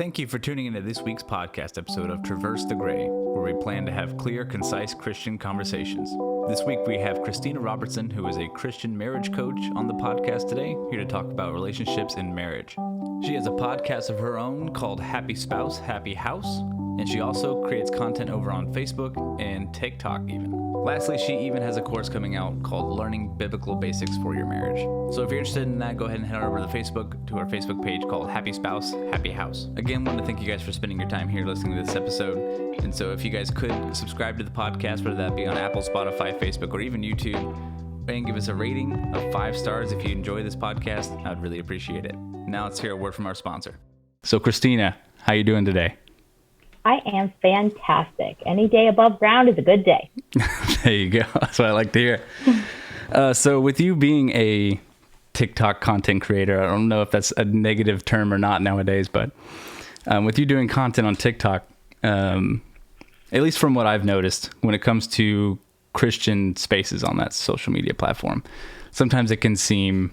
Thank you for tuning into this week's podcast episode of Traverse the Gray, where we plan to have clear, concise Christian conversations. This week we have Christina Robertson, who is a Christian marriage coach, on the podcast today, here to talk about relationships in marriage. She has a podcast of her own called Happy Spouse, Happy House, and she also creates content over on Facebook and TikTok even. Lastly, she even has a course coming out called Learning Biblical Basics for Your Marriage. So if you're interested in that, go ahead and head over to our Facebook page called Happy Spouse, Happy House. Again, want to thank you guys for spending your time here listening to this episode. And so if you guys could subscribe to the podcast, whether that be on Apple, Spotify, Facebook, or even YouTube, and give us a rating of 5 stars if you enjoy this podcast, I'd really appreciate it. Now let's hear a word from our sponsor. So Christina, how you doing today? I am fantastic. Any day above ground is a good day. There you go. That's what I like to hear. So with you being a TikTok content creator, I don't know if that's a negative term or not nowadays, but with you doing content on TikTok, at least from what I've noticed, when it comes to Christian spaces on that social media platform, sometimes it can seem,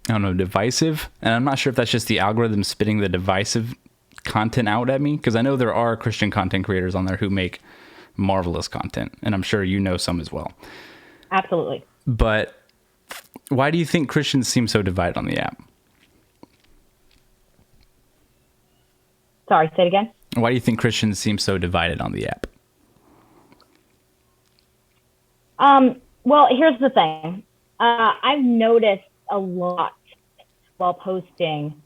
I don't know, divisive. And I'm not sure if that's just the algorithm spitting the divisive content out at me, because I know there are Christian content creators on there who make marvelous content, and I'm sure you know some as well. Absolutely. But why do you think Christians seem so divided on the app? Sorry, say it again. Why do you think Christians seem so divided on the app? Well, here's the thing. I've noticed a lot while posting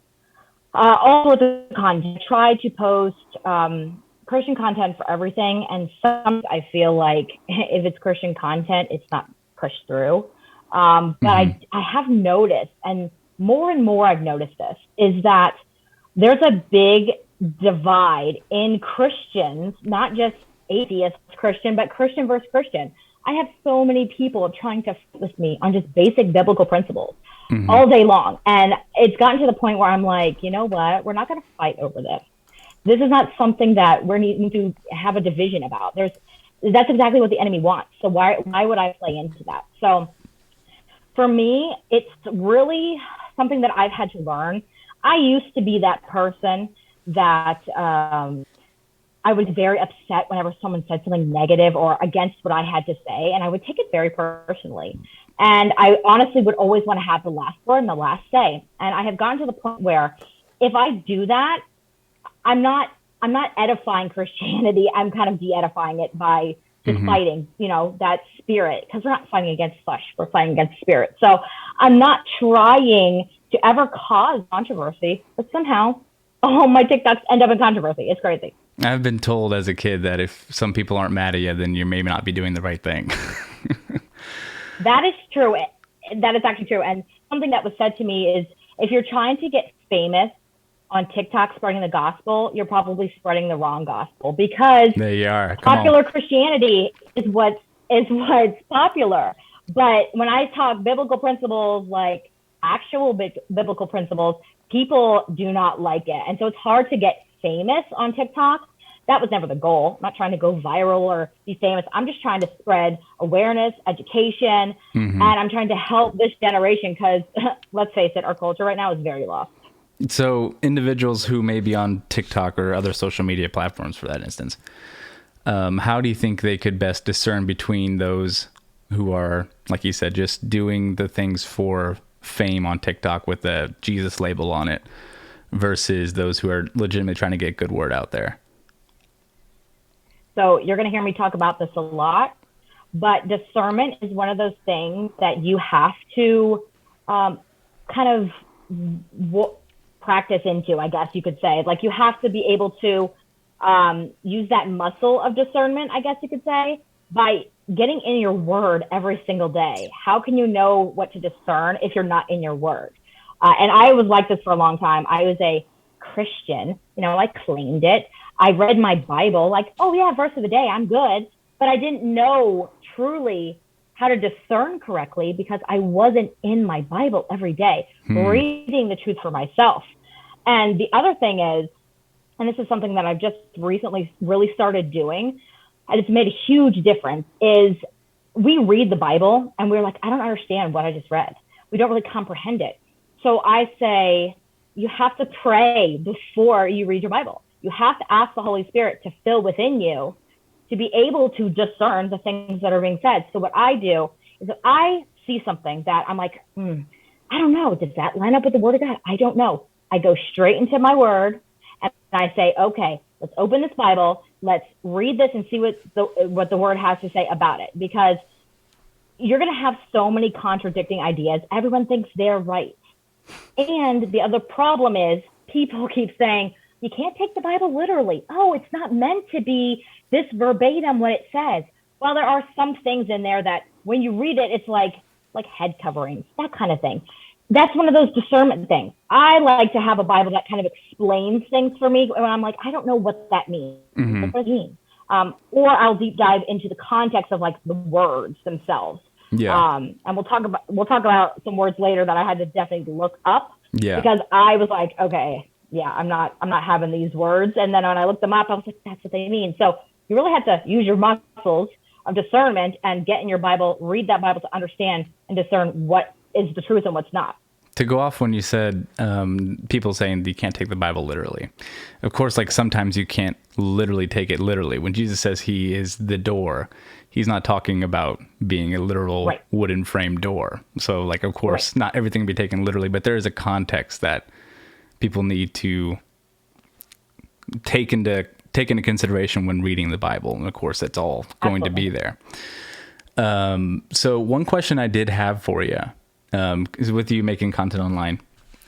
all sorts of content. I try to post Christian content for everything, and sometimes I feel like if it's Christian content, it's not pushed through. But I have noticed, and more I've noticed this, is that there's a big divide in Christians, not just atheist Christian, but Christian versus Christian. I have so many people trying to fight with me on just basic biblical principles all day long. And it's gotten to the point where I'm like, you know what? We're not going to fight over this. This is not something that we're needing to have a division about. That's exactly what the enemy wants. So why would I play into that? So for me, it's really something that I've had to learn. I used to be that person that I was very upset whenever someone said something negative or against what I had to say, and I would take it very personally. And I honestly would always want to have the last word and the last say. And I have gotten to the point where if I do that, I'm not edifying Christianity. I'm kind of de-edifying it by just fighting, that spirit, because we're not fighting against flesh, we're fighting against spirit. So I'm not trying to ever cause controversy, but somehow all my TikToks end up in controversy. It's crazy. I've been told as a kid that if some people aren't mad at you, then you may not be doing the right thing. That is true. That is actually true. And something that was said to me is, if you're trying to get famous on TikTok spreading the gospel, you're probably spreading the wrong gospel, because there you are. Popular Christianity is what's popular. But when I talk biblical principles, like actual biblical principles, people do not like it. And so it's hard to get famous on TikTok. That was never the goal. I'm not trying to go viral or be famous. I'm just trying to spread awareness, education, and I'm trying to help this generation, because let's face it, our culture right now is very lost. So individuals who may be on TikTok or other social media platforms, for that instance, how do you think they could best discern between those who are, like you said, just doing the things for fame on TikTok with the Jesus label on it, versus those who are legitimately trying to get good word out there? So you're going to hear me talk about this a lot, but discernment is one of those things that you have to kind of practice into, I guess you could say. Like, you have to be able to use that muscle of discernment, I guess you could say, by getting in your word every single day. How can you know what to discern if you're not in your word? And I was like this for a long time. I was a Christian, I claimed it. I read my Bible like, oh yeah, verse of the day, I'm good. But I didn't know truly how to discern correctly, because I wasn't in my Bible every day, reading the truth for myself. And the other thing is, and this is something that I've just recently really started doing, and it's made a huge difference, is we read the Bible and we're like, I don't understand what I just read. We don't really comprehend it. So I say, you have to pray before you read your Bible. You have to ask the Holy Spirit to fill within you to be able to discern the things that are being said. So what I do is if I see something that I'm like, I don't know, does that line up with the Word of God? I don't know. I go straight into my Word and I say, okay, let's open this Bible. Let's read this and see what the Word has to say about it. Because you're going to have so many contradicting ideas. Everyone thinks they're right. And the other problem is people keep saying, you can't take the Bible literally. Oh, it's not meant to be this verbatim what it says. Well, there are some things in there that when you read it, it's like head coverings, that kind of thing. That's one of those discernment things. I like to have a Bible that kind of explains things for me when I'm like, I don't know what that means. What does it mean? Or I'll deep dive into the context of like the words themselves. Yeah. And we'll talk about some words later that I had to definitely look up. Yeah. Because I was like, okay, yeah, I'm not having these words. And then when I looked them up, I was like, that's what they mean. So you really have to use your muscles of discernment and get in your Bible, read that Bible to understand and discern what is the truth and what's not. To go off when you said people saying that you can't take the Bible literally. Of course, like sometimes you can't literally take it literally. When Jesus says he is the door, he's not talking about being a literal wooden frame door. So like, of course, not everything can be taken literally, but there is a context that people need to take into consideration when reading the Bible. And of course, that's all going to be there. So one question I did have for you, is with you making content online,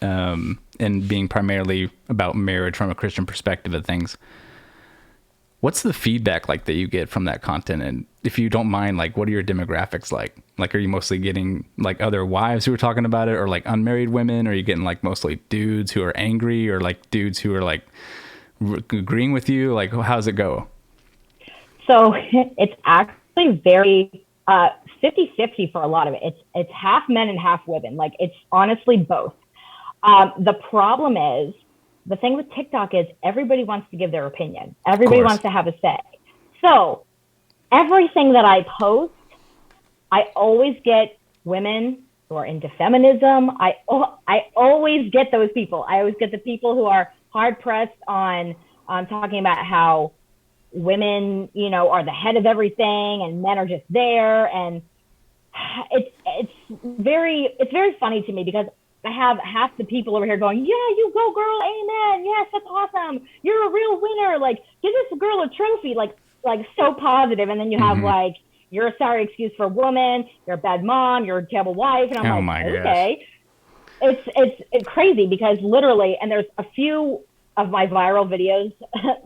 and being primarily about marriage from a Christian perspective of things. What's the feedback like that you get from that content? And if you don't mind, like, what are your demographics like? Like, are you mostly getting like other wives who are talking about it, or like unmarried women? Or are you getting like mostly dudes who are angry, or like dudes who are like agreeing with you? Like, how's it go? So it's actually very 50-50 for a lot of it. It's half men and half women. Like, it's honestly both. The problem is, the thing with TikTok is everybody wants to give their opinion. Everybody wants to have a say. So everything that I post, I always get women who are into feminism. I always get those people. I always get the people who are hard pressed on talking about how women, are the head of everything and men are just there. And it's very funny to me because I have half the people over here going, yeah, you go girl. Amen. Yes, that's awesome. You're a real winner. Like, give this girl a trophy, like so positive. And then you have like, you're a sorry excuse for a woman. You're a bad mom. You're a terrible wife. And I'm okay. It's crazy because literally, and there's a few of my viral videos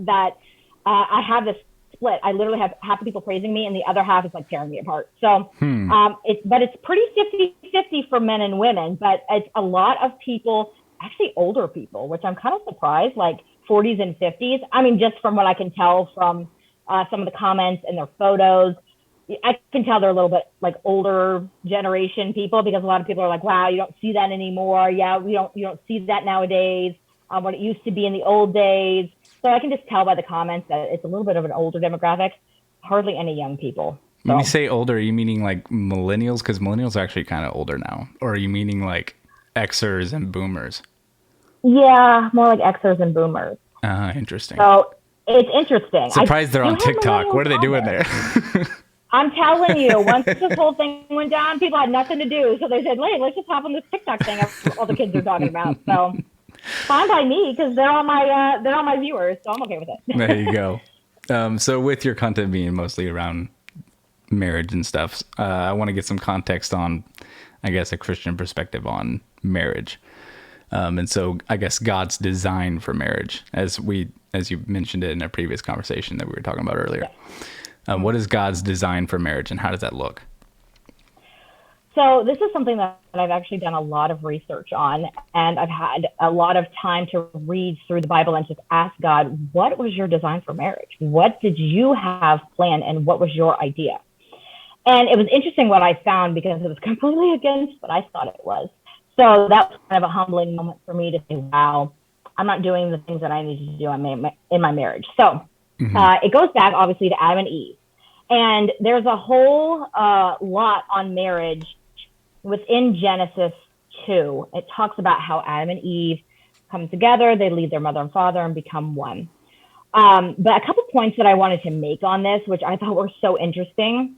that I have this split. I literally have half the people praising me and the other half is like tearing me apart. So it's pretty 50-50 for men and women, but it's a lot of people, actually older people, which I'm kind of surprised, like 40s and 50s. I mean, just from what I can tell from some of the comments and their photos, I can tell they're a little bit like older generation people because a lot of people are like, wow, you don't see that anymore. Yeah, you don't see that nowadays. What it used to be in the old days. So I can just tell by the comments that it's a little bit of an older demographic, hardly any young people. So. When you say older, are you meaning like millennials? Because millennials are actually kind of older now. Or are you meaning like Xers and boomers? Yeah, more like Xers and boomers. Interesting. So it's interesting. Surprised they're on TikTok. What are they doing there? I'm telling you, once this whole thing went down, people had nothing to do. So they said, hey, let's just hop on this TikTok thing all the kids are talking about. So fine by me because they're all my viewers, so I'm okay with it. There you go. So with your content being mostly around marriage and stuff, I want to get some context on, I guess, a Christian perspective on marriage. And so I guess God's design for marriage, as you mentioned it in a previous conversation that we were talking about earlier. Yeah. What is God's design for marriage and how does that look? So this is something that I've actually done a lot of research on, and I've had a lot of time to read through the Bible and just ask God, what was your design for marriage? What did you have planned and what was your idea? And it was interesting what I found because it was completely against what I thought it was. So that was kind of a humbling moment for me to say, wow, I'm not doing the things that I need to do in my marriage. So it goes back obviously to Adam and Eve. And there's a whole lot on marriage within Genesis 2. It talks about how Adam and Eve come together, they leave their mother and father and become one. But a couple points that I wanted to make on this, which I thought were so interesting,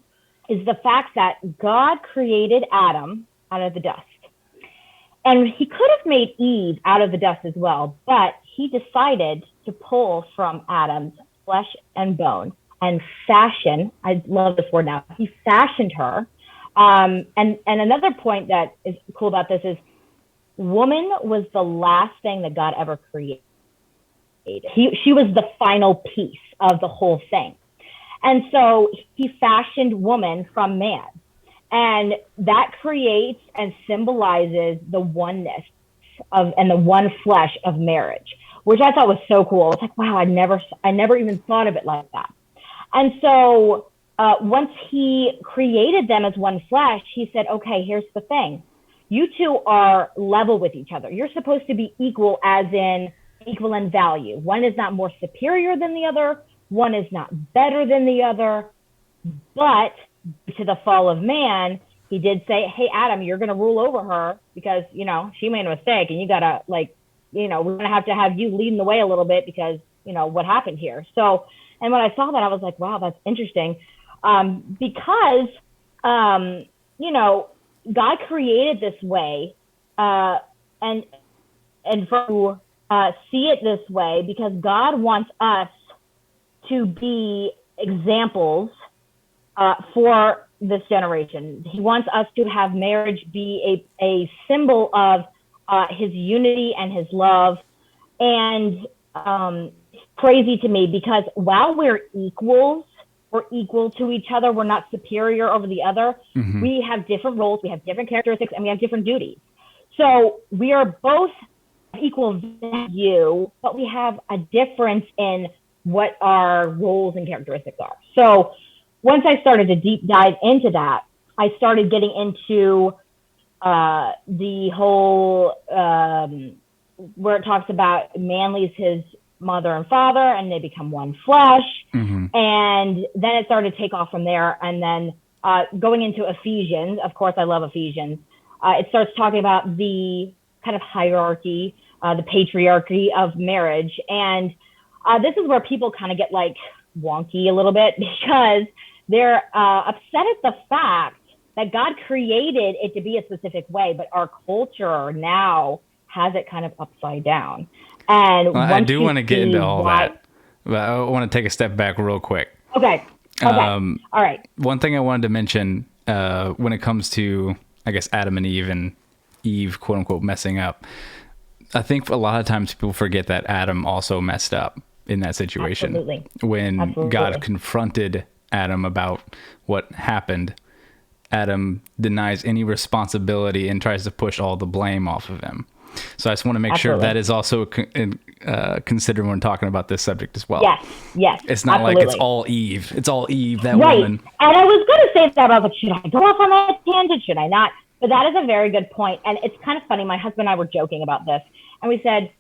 is the fact that God created Adam out of the dust. And he could have made Eve out of the dust as well, but he decided to pull from Adam's flesh and bone and fashion. I love this word now. He fashioned her. And another point that is cool about this is woman was the last thing that God ever created. She was the final piece of the whole thing. And so he fashioned woman from man. And that creates and symbolizes the oneness of and the one flesh of marriage, which I thought was so cool. It's like, wow, I never even thought of it like that. And so once he created them as one flesh, he said, okay, here's the thing. You two are level with each other. You're supposed to be equal, as in equal in value. One is not more superior than the other. One is not better than the other. But to the fall of man, he did say, hey, Adam, you're going to rule over her because, she made a mistake and you got to we're going to have you leading the way a little bit because, what happened here. So, and when I saw that, I was like, wow, that's interesting. Because, God created this way and for see it this way because God wants us to be examples for this generation. He wants us to have marriage be a symbol of his unity and his love. And crazy to me because while we're equals, we're equal to each other. We're not superior over the other. Mm-hmm. We have different roles. We have different characteristics and we have different duties. So we are both equal value, but we have a difference in what our roles and characteristics are. So once I started to deep dive into that, I started getting into the whole where it talks about man leaves his mother and father and they become one flesh. Mm-hmm. And then it started to take off from there. And then going into Ephesians, of course, I love Ephesians. It starts talking about the kind of hierarchy, the patriarchy of marriage. And this is where people kind of get like wonky a little bit because they're upset at the fact that God created it to be a specific way, but our culture now has it kind of upside down. And I do want to get into all that, but I want to take a step back real quick. Okay. All right. One thing I wanted to mention when it comes to, I guess, Adam and Eve and Eve, quote unquote, messing up. I think a lot of times people forget that Adam also messed up in that situation. Absolutely. When God confronted Adam about what happened, Adam denies any responsibility and tries to push all the blame off of him. So I just want to make sure that is also considered when talking about this subject as well. Yes. It's not like it's all Eve. It's all Eve, that right. woman. And I was going to say that, I was like, should I go off on that tangent? Should I not? But that is a very good point. And it's kind of funny. My husband and I were joking about this. And we said,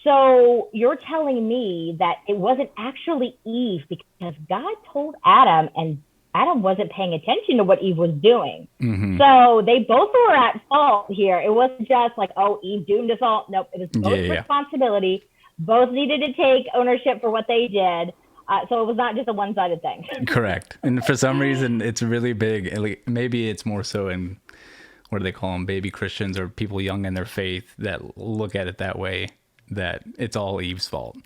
so you're telling me that it wasn't actually Eve because God told Adam and Adam wasn't paying attention to what Eve was doing. Mm-hmm. So they both were at fault here. It wasn't just like, oh, Eve doomed us all. Nope, it was both responsibility. Both needed to take ownership for what they did. So it was not just a one-sided thing. Correct. And for some reason, it's really big. Maybe it's more so in, what do they call them, baby Christians or people young in their faith that look at it that way, that it's all Eve's fault.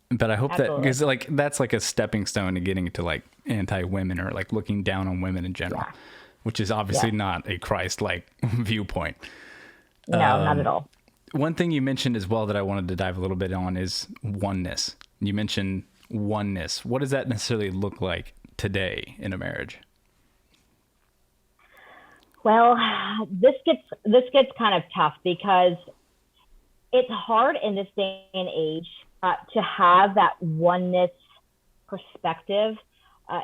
But I hope that, because like that's like a stepping stone to getting to like anti-women or like looking down on women in general, which is obviously not a Christ-like viewpoint. No, not at all. One thing you mentioned as well that I wanted to dive a little bit on is oneness. You mentioned oneness. What does that necessarily look like today in a marriage? Well, this gets kind of tough because it's hard in this day and age to have that oneness perspective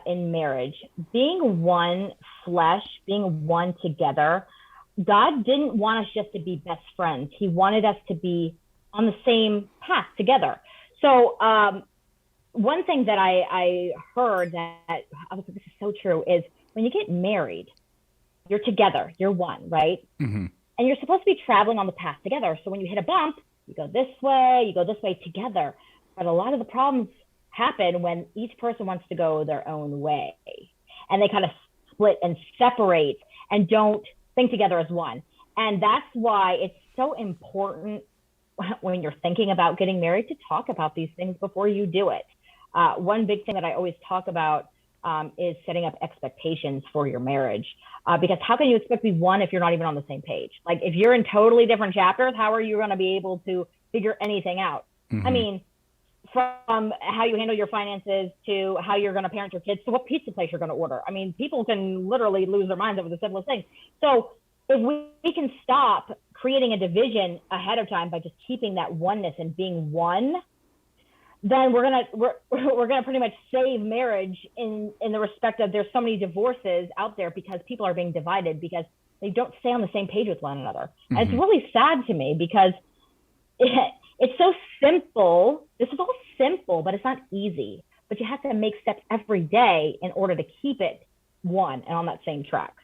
in marriage. Being one flesh, being one together, God didn't want us just to be best friends. He wanted us to be on the same path together. So one thing that I heard that I was like, this is so true, is when you get married, you're together, you're one, right? Mm-hmm. And you're supposed to be traveling on the path together. So when you hit a bump, you go this way together. But a lot of the problems happen when each person wants to go their own way, and they kind of split and separate and don't think together as one. And that's why it's so important when you're thinking about getting married to talk about these things before you do it. One big thing that I always talk about is setting up expectations for your marriage. Because how can you expect to be one if you're not even on the same page? Like, if you're in totally different chapters, how are you going to be able to figure anything out? I mean, from how you handle your finances to how you're going to parent your kids to what pizza place you're going to order. I mean, people can literally lose their minds over the simplest things. So if we can stop creating a division ahead of time by just keeping that oneness and being one, then we're gonna pretty much save marriage in the respect of there's so many divorces out there because people are being divided because they don't stay on the same page with one another. And it's really sad to me because it's so simple. This is all simple, but it's not easy. But you have to make steps every day in order to keep it one and on that same track.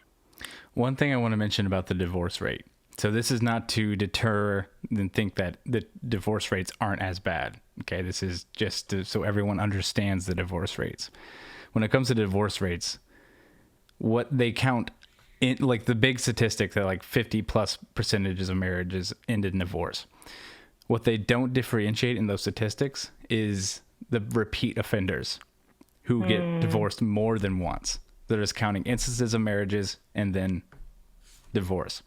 One thing I want to mention about the divorce rate. So this is not to deter and think that the divorce rates aren't as bad. Okay, this is just so everyone understands the divorce rates. When it comes to divorce rates, what they count in, like the big statistic that like 50+% of marriages ended in divorce. What they don't differentiate in those statistics is the repeat offenders who get divorced more than once. They're just counting instances of marriages and then divorce.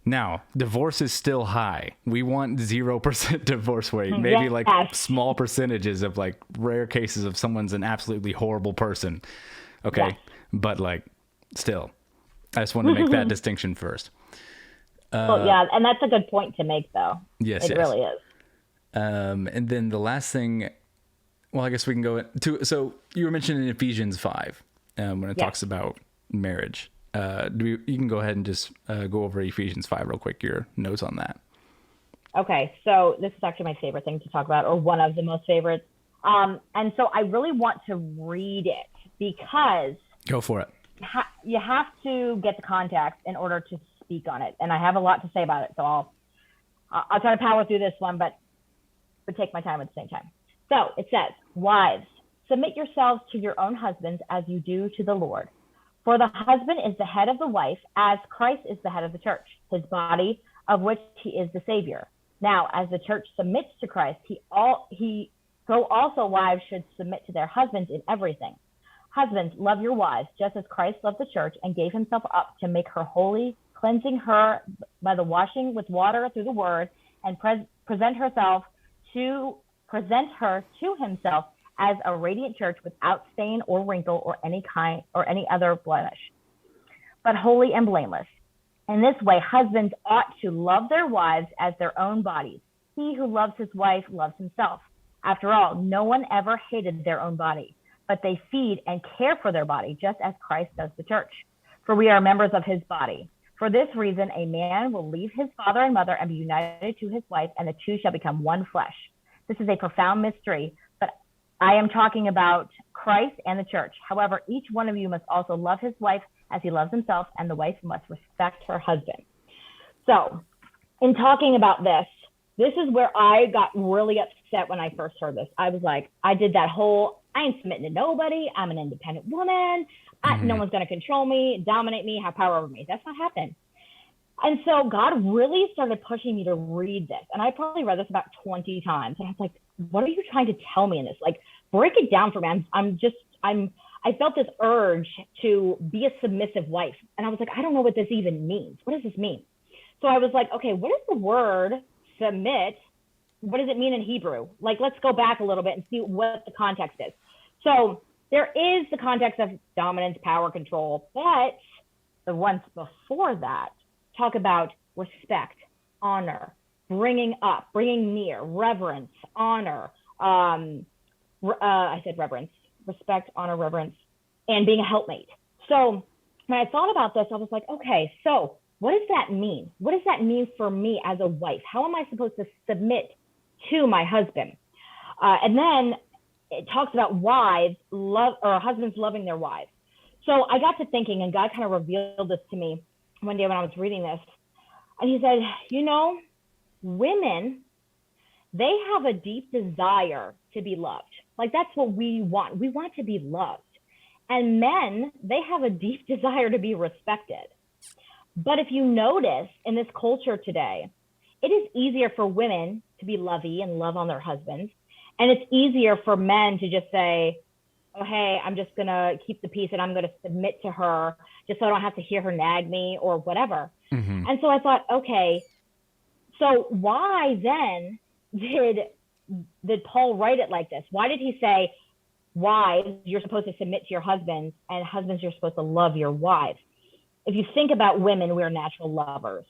Now, divorce is still high. We want 0% divorce rate, maybe like small percentages of like rare cases of someone's an absolutely horrible person. Okay. Yes. But like still, I just want to make that distinction first. Well, yeah. And that's a good point to make though. Yes. It really is. And then the last thing, well, I guess we can go to, so you were mentioning Ephesians 5 when it talks about marriage. You can go ahead and just go over Ephesians 5 real quick, your notes on that. Okay, so this is actually my favorite thing to talk about, or one of the most favorites. And so I really want to read it because... Go for it. You have to get the context in order to speak on it. And I have a lot to say about it, so I'll try to power through this one, but take my time at the same time. So it says, "Wives, submit yourselves to your own husbands as you do to the Lord. For the husband is the head of the wife, as Christ is the head of the church, his body, of which he is the Savior. Now, as the church submits to Christ, so also wives should submit to their husbands in everything. Husbands, love your wives, just as Christ loved the church and gave himself up to make her holy, cleansing her by the washing with water through the word, and present her to himself as a radiant church without stain or wrinkle or any other blemish, but holy and blameless. In this way, husbands ought to love their wives as their own bodies. He who loves his wife loves himself. After all, no one ever hated their own body, but they feed and care for their body, just as Christ does the church. For we are members of his body. For this reason, a man will leave his father and mother and be united to his wife, and the two shall become one flesh. This is a profound mystery, but I am talking about Christ and the church. However, each one of you must also love his wife as he loves himself, and the wife must respect her husband." So in talking about this is where I got really upset when I first heard this. I was like, I did that whole, I ain't submitting to nobody. I'm an independent woman. No one's going to control me, dominate me, have power over me. That's not happening. And so God really started pushing me to read this. And I probably read this about 20 times. And I was like, what are you trying to tell me in this? Like, break it down for me. I felt this urge to be a submissive wife. And I was like, I don't know what this even means. What does this mean? So I was like, okay, what is the word submit? What does it mean in Hebrew? Like, let's go back a little bit and see what the context is. So there is the context of dominance, power, control, but the ones before that talk about respect, honor, bringing up, bringing near, reverence, honor. I said reverence, respect, honor, reverence, and being a helpmate. So when I thought about this, I was like, okay, so what does that mean? What does that mean for me as a wife? How am I supposed to submit to my husband? And then it talks about wives love, or husbands loving their wives. So I got to thinking, and God kind of revealed this to me one day when I was reading this. And he said, women they have a deep desire to be loved. Like that's what we want. We want to be loved. And men, they have a deep desire to be respected. But if you notice in this culture today, it is easier for women to be lovey and love on their husbands. And it's easier for men to just say, oh, hey, I'm just going to keep the peace and I'm going to submit to her just so I don't have to hear her nag me or whatever. Mm-hmm. And so I thought, okay, so why then did Paul write it like this? Why did he say, wives, you're supposed to submit to your husbands, and husbands, you're supposed to love your wives? If you think about women, we're natural lovers.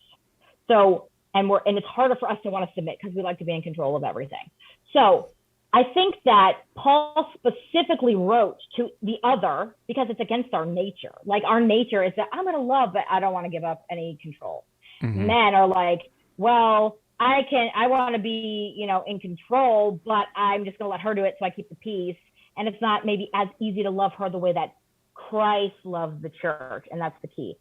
So, and it's harder for us to want to submit because we like to be in control of everything. So I think that Paul specifically wrote to the other because it's against our nature. Like our nature is that I'm going to love, but I don't want to give up any control. Mm-hmm. Men are like, well, I want to be, in control, but I'm just going to let her do it so I keep the peace. And it's not maybe as easy to love her the way that Christ loved the church. And that's the key.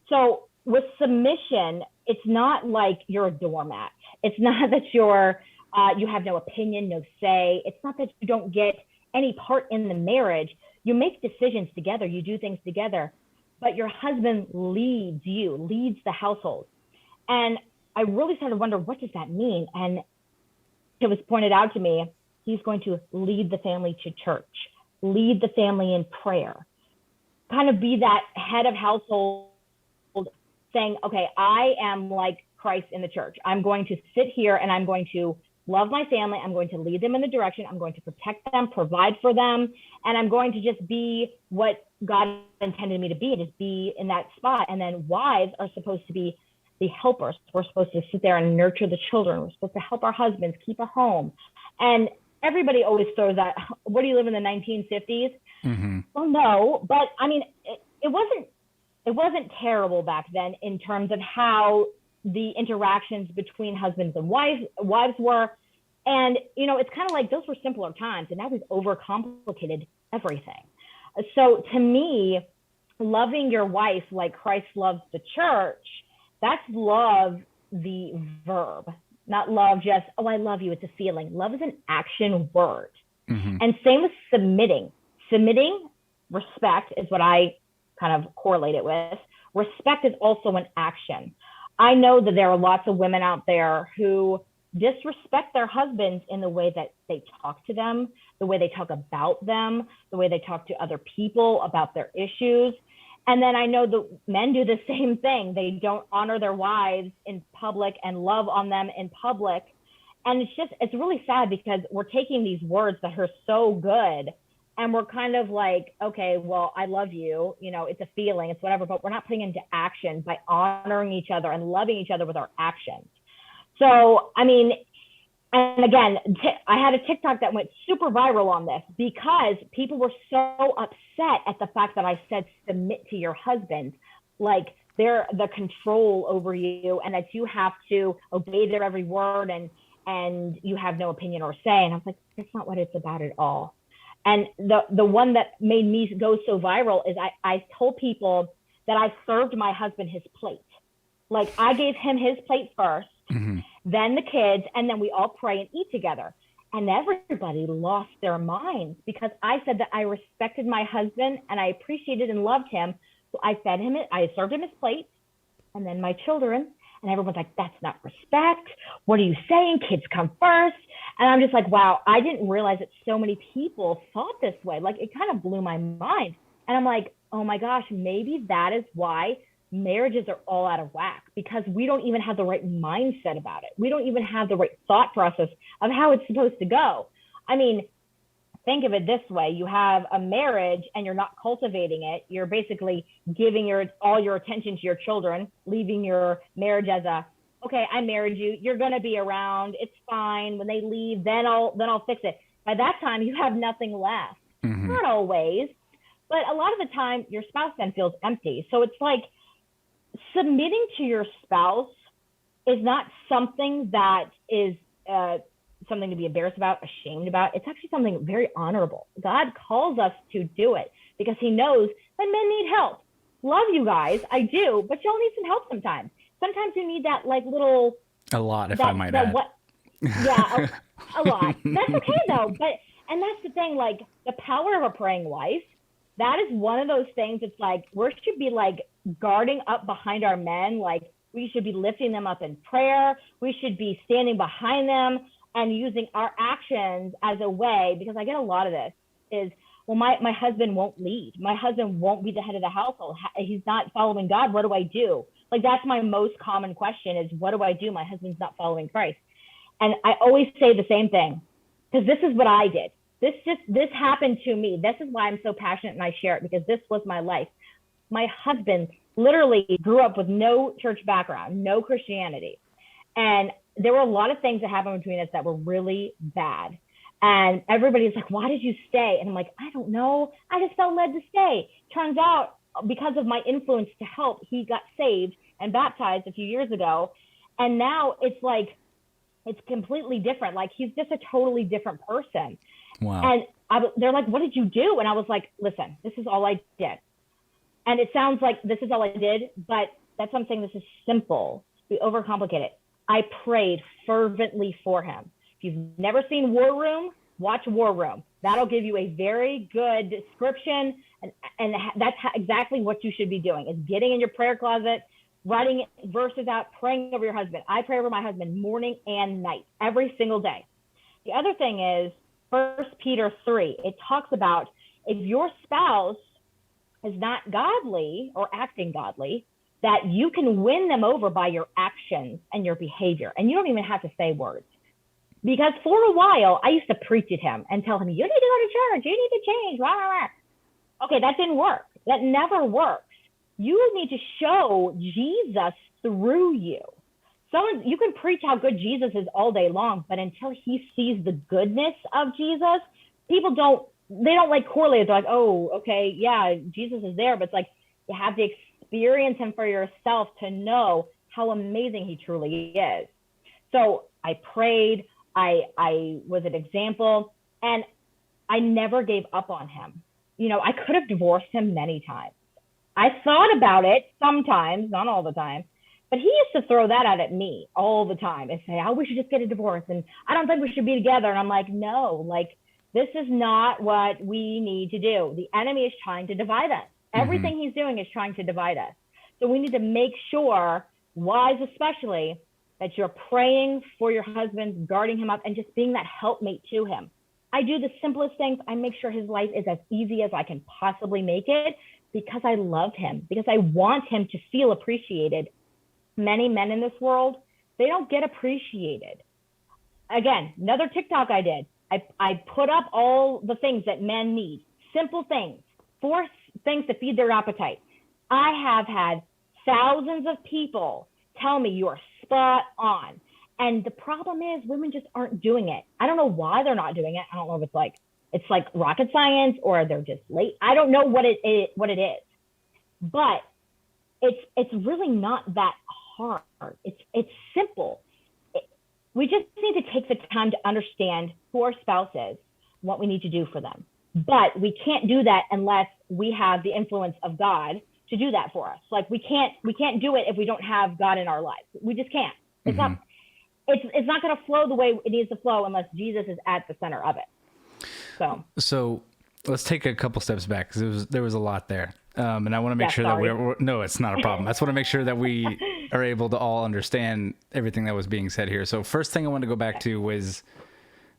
So with submission, it's not like you're a doormat. It's not that you have no opinion, no say. It's not that you don't get any part in the marriage. You make decisions together. You do things together. But your husband leads the household. And I really started to wonder, what does that mean? And it was pointed out to me, he's going to lead the family to church, lead the family in prayer, kind of be that head of household saying, okay, I am like Christ in the church. I'm going to sit here and I'm going to love my family. I'm going to lead them in the direction. I'm going to protect them, provide for them. And I'm going to just be what God intended me to be, just be in that spot. And then wives are supposed to be the helpers. We're supposed to sit there and nurture the children. We're supposed to help our husbands keep a home. And everybody always throws that, what do you live in the 1950s? Mm-hmm. Well, no, but I mean, it wasn't terrible back then in terms of how the interactions between husbands and wives were. And, it's kind of like those were simpler times, and now we've overcomplicated everything. So to me, loving your wife like Christ loves the church, that's love, the verb, not love just, oh, I love you. It's a feeling. Love is an action word. Mm-hmm. And same with submitting. Submitting, respect is what I kind of correlate it with. Respect is also an action. I know that there are lots of women out there who disrespect their husbands in the way that they talk to them, the way they talk about them, the way they talk to other people about their issues. And then I know the men do the same thing. They don't honor their wives in public and love on them in public. And it's really sad because we're taking these words that are so good and we're kind of like, okay, well, I love you. It's a feeling, it's whatever, but we're not putting into action by honoring each other and loving each other with our actions. So, I mean, and again, I had a TikTok that went super viral on this because people were so upset at the fact that I said submit to your husband, like they're the control over you and that you have to obey their every word and you have no opinion or say. And I was like, that's not what it's about at all. And the one that made me go so viral is I told people that I served my husband his plate. Like I gave him his plate first, mm-hmm. then the kids, and then we all pray and eat together. And everybody lost their minds because I said that I respected my husband and I appreciated and loved him. So I fed him I served him his plate and then my children. And everyone's like, that's not respect. What are you saying? Kids come first. And I'm just like, wow, I didn't realize that so many people thought this way. Like it kind of blew my mind. And I'm like, oh my gosh, maybe that is why marriages are all out of whack, because we don't even have the right mindset about it. We don't even have the right thought process of how it's supposed to go. I mean, think of it this way. You have a marriage and you're not cultivating it. You're basically giving all your attention to your children, leaving your marriage as okay, I married you. You're going to be around. It's fine. When they leave, then I'll fix it. By that time, you have nothing left. Mm-hmm. Not always, but a lot of the time your spouse then feels empty. So it's like submitting to your spouse is not something that is something to be embarrassed about, ashamed about. It's actually something very honorable. God calls us to do it because he knows that men need help. Love you guys, I do, but y'all need some help sometimes. Sometimes you need that like little... A lot, if I might add. Yeah, a lot. That's okay though. And that's the thing, like the power of a praying wife, that is one of those things. It's like, we should be like guarding up behind our men. Like we should be lifting them up in prayer. We should be standing behind them and using our actions as a way, because I get a lot of this is, well, my husband won't lead. My husband won't be the head of the household. He's not following God. What do I do? Like, that's my most common question is, what do I do? My husband's not following Christ. And I always say the same thing, because this is what I did. This happened to me. This is why I'm so passionate and I share it, because this was my life. My husband literally grew up with no church background, no Christianity. And there were a lot of things that happened between us that were really bad. And everybody's like, why did you stay? And I'm like, I don't know. I just felt led to stay. Turns out, because of my influence to help, he got saved and baptized a few years ago. And now it's like, it's completely different. Like, he's just a totally different person. Wow. And they're like, what did you do? And I was like, listen, this is all I did. And it sounds like this is all I did, but that's what I'm saying. This is simple. We overcomplicate it. I prayed fervently for him. If you've never seen War Room, watch War Room. That'll give you a very good description. And that's exactly what you should be doing, is getting in your prayer closet, writing verses out, praying over your husband. I pray over my husband morning and night, every single day. The other thing is 1 Peter 3. It talks about if your spouse is not godly or acting godly, that you can win them over by your actions and your behavior. And you don't even have to say words. Because for a while, I used to preach at him and tell him, you need to go to church, you need to change, rah, rah, rah. Okay, that didn't work. That never works. You need to show Jesus through you. You can preach how good Jesus is all day long, but until he sees the goodness of Jesus, people don't like correlate. They're like, oh, okay, yeah, Jesus is there. But it's like, you have to experience him for yourself to know how amazing he truly is. So I prayed. I was an example, and I never gave up on him. You know, I could have divorced him many times. I thought about it sometimes, not all the time, but he used to throw that out at me all the time and say, oh, we should just get a divorce, and I don't think we should be together. And I'm like, no, like, this is not what we need to do. The enemy is trying to divide us. Everything he's doing is trying to divide us. So we need to make sure, wives especially, that you're praying for your husband, guarding him up, and just being that helpmate to him. I do the simplest things. I make sure his life is as easy as I can possibly make it, because I love him, because I want him to feel appreciated. Many men in this world, they don't get appreciated. Again, another TikTok I did. I put up all the things that men need. Simple things. 4 things to feed their appetite. I have had thousands of people tell me you are spot on. And the problem is, women just aren't doing it. I don't know why they're not doing it. I don't know if it's like rocket science, or they're just late. I don't know what it is. But it's really not that hard. It's simple. We just need to take the time to understand who our spouse is, what we need to do for them. But we can't do that unless we have the influence of God to do that for us. Like, we can't do it if we don't have God in our lives. We just can't. It's not going to flow the way it needs to flow unless Jesus is at the center of it. So let's take a couple steps back, because there was a lot there. And I want to make sure that no, it's not a problem. I just want to make sure that we are able to all understand everything that was being said here. So first thing I want to go back to was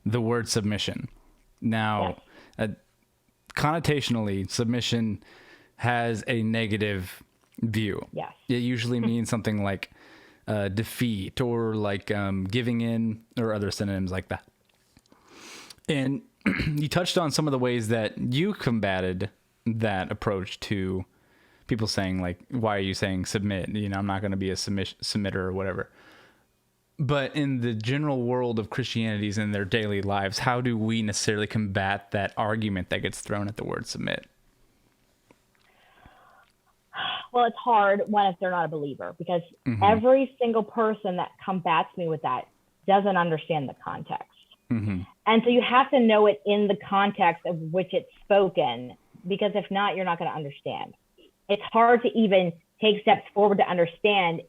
the word submission. Now, connotationally, submission has a negative view. Yes. It usually means something like defeat, or like giving in, or other synonyms like that. And you touched on some of the ways that you combated that approach to people saying, like, why are you saying submit? You know, I'm not going to be a submitter or whatever. But in the general world of Christianities in their daily lives, how do we necessarily combat that argument that gets thrown at the word submit? Well, it's hard if they're not a believer, because every single person that combats me with that doesn't understand the context. And so you have to know it in the context of which it's spoken, because if not, you're not going to understand. It's hard to even take steps forward to understand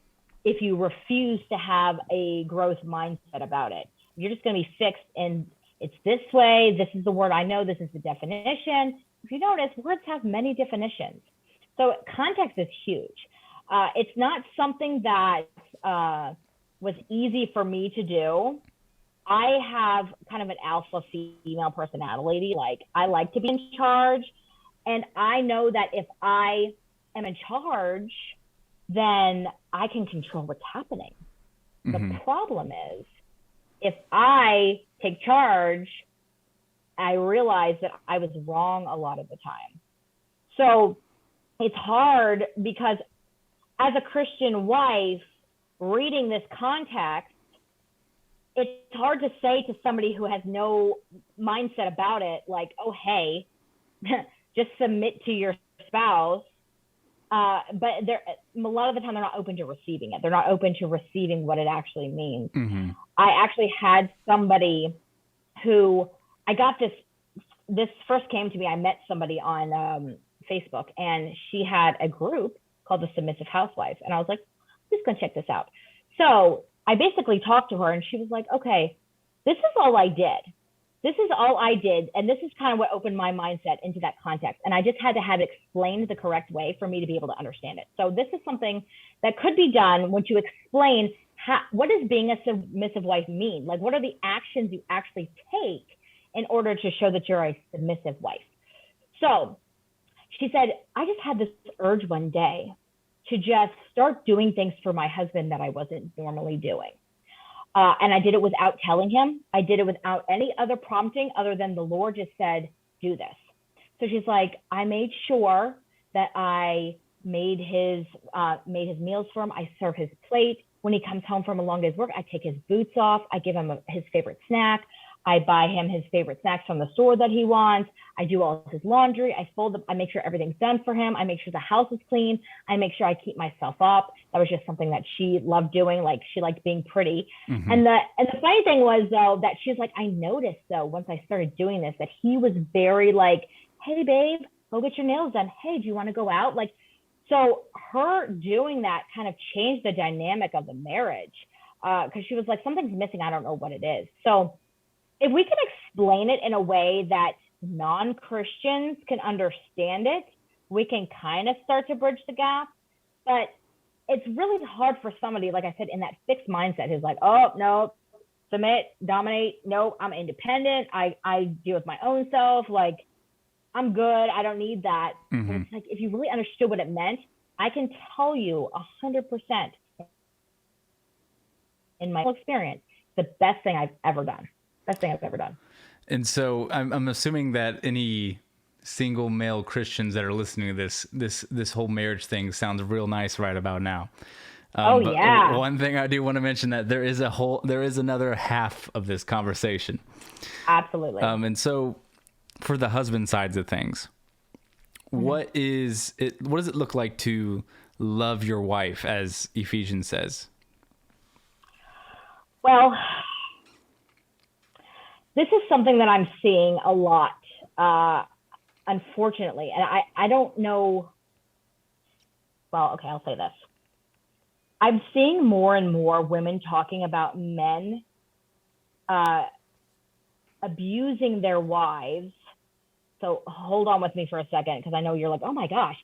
if you refuse to have a growth mindset about it. you're just going to be fixed in it's this way. This is the word I know. This is the definition. If you notice, words have many definitions. So context is huge. It's not something that was easy for me to do. I have kind of an alpha female personality. Like, I like to be in charge. And I know that if I am in charge, then I can control what's happening. Mm-hmm. The problem is, if I take charge, I realize that I was wrong a lot of the time. So it's hard because as a Christian wife, reading this context, it's hard to say to somebody who has no mindset about it, like, oh, hey, just submit to your spouse. But a lot of the time, they're not open to receiving it. They're not open to receiving what it actually means. Mm-hmm. I actually had somebody who I got this first came to me. I met somebody on Facebook, and she had a group called the Submissive Housewife. And I was like, I'm just going to check this out. So I basically talked to her, and she was like, okay, this is all I did. This is all I did. And this is kind of what opened my mindset into that context. And I just had to have it explained the correct way for me to be able to understand it. So this is something that could be done once you explain what does being a submissive wife mean? Like, what are the actions you actually take in order to show that you're a submissive wife? So she said, I just had this urge one day to just start doing things for my husband that I wasn't normally doing. And I did it without telling him. I did it without any other prompting other than the Lord just said, do this. So she's like, I made sure that I made his meals for him. I serve his plate. When he comes home from a long day's work, I take his boots off. I give him his favorite snack. I buy him his favorite snacks from the store that he wants. I do all of his laundry. I make sure everything's done for him. I make sure the house is clean. I make sure I keep myself up. That was just something that she loved doing. Like, she liked being pretty. Mm-hmm. And the funny thing was, though, that she's like, I noticed, though, once I started doing this, that he was very like, hey, babe, go get your nails done. Hey, do you want to go out? Like, so her doing that kind of changed the dynamic of the marriage, because she was like, something's missing. I don't know what it is. So if we can explain it in a way that non-Christians can understand it, we can kind of start to bridge the gap. But it's really hard for somebody, like I said, in that fixed mindset who's like, oh, no, submit, dominate. No, I'm independent. I deal with my own self. Like, I'm good. I don't need that. Mm-hmm. And it's like, if you really understood what it meant, I can tell you 100% in my experience, the best thing I've ever done. Best thing I've ever done. And so I'm assuming that any single male Christians that are listening to this whole marriage thing sounds real nice right about now. But yeah. One thing I do want to mention, that there is another half of this conversation. Absolutely. And so for the husband sides of things, mm-hmm. What does it look like to love your wife, as Ephesians says? Well, this is something that I'm seeing a lot, unfortunately. And I don't know. Well, okay, I'll say this. I'm seeing more and more women talking about men abusing their wives. So hold on with me for a second, because I know you're like, oh my gosh.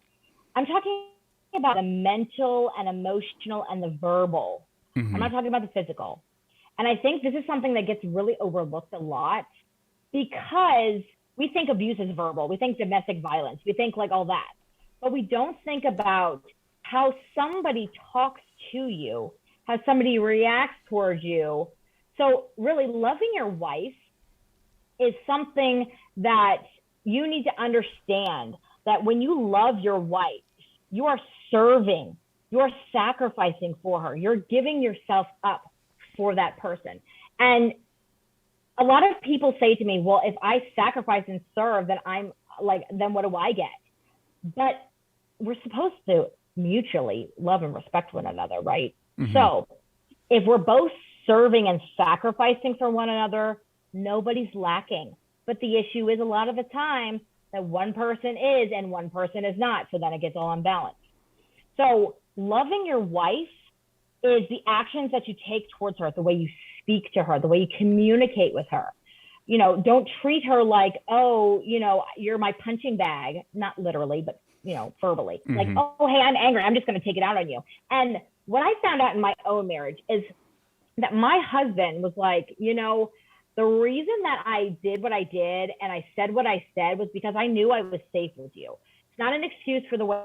I'm talking about the mental and emotional and the verbal. Mm-hmm. I'm not talking about the physical. And I think this is something that gets really overlooked a lot, because we think abuse is verbal. We think domestic violence. We think like all that. But we don't think about how somebody talks to you, how somebody reacts towards you. So really, loving your wife is something that you need to understand, that when you love your wife, you are serving, you are sacrificing for her. You're giving yourself up for that person. And a lot of people say to me, well, if I sacrifice and serve, then then what do I get? But we're supposed to mutually love and respect one another, right? Mm-hmm. So if we're both serving and sacrificing for one another, nobody's lacking. But the issue is, a lot of the time, that one person is and one person is not. So then it gets all unbalanced. So loving your wife is the actions that you take towards her, the way you speak to her, the way you communicate with her. Don't treat her like, oh, you're my punching bag, not literally, but, verbally. Like, oh, hey, I'm angry. I'm just going to take it out on you. And what I found out in my own marriage is that my husband was like, the reason that I did what I did and I said what I said was because I knew I was safe with you. It's not an excuse for the way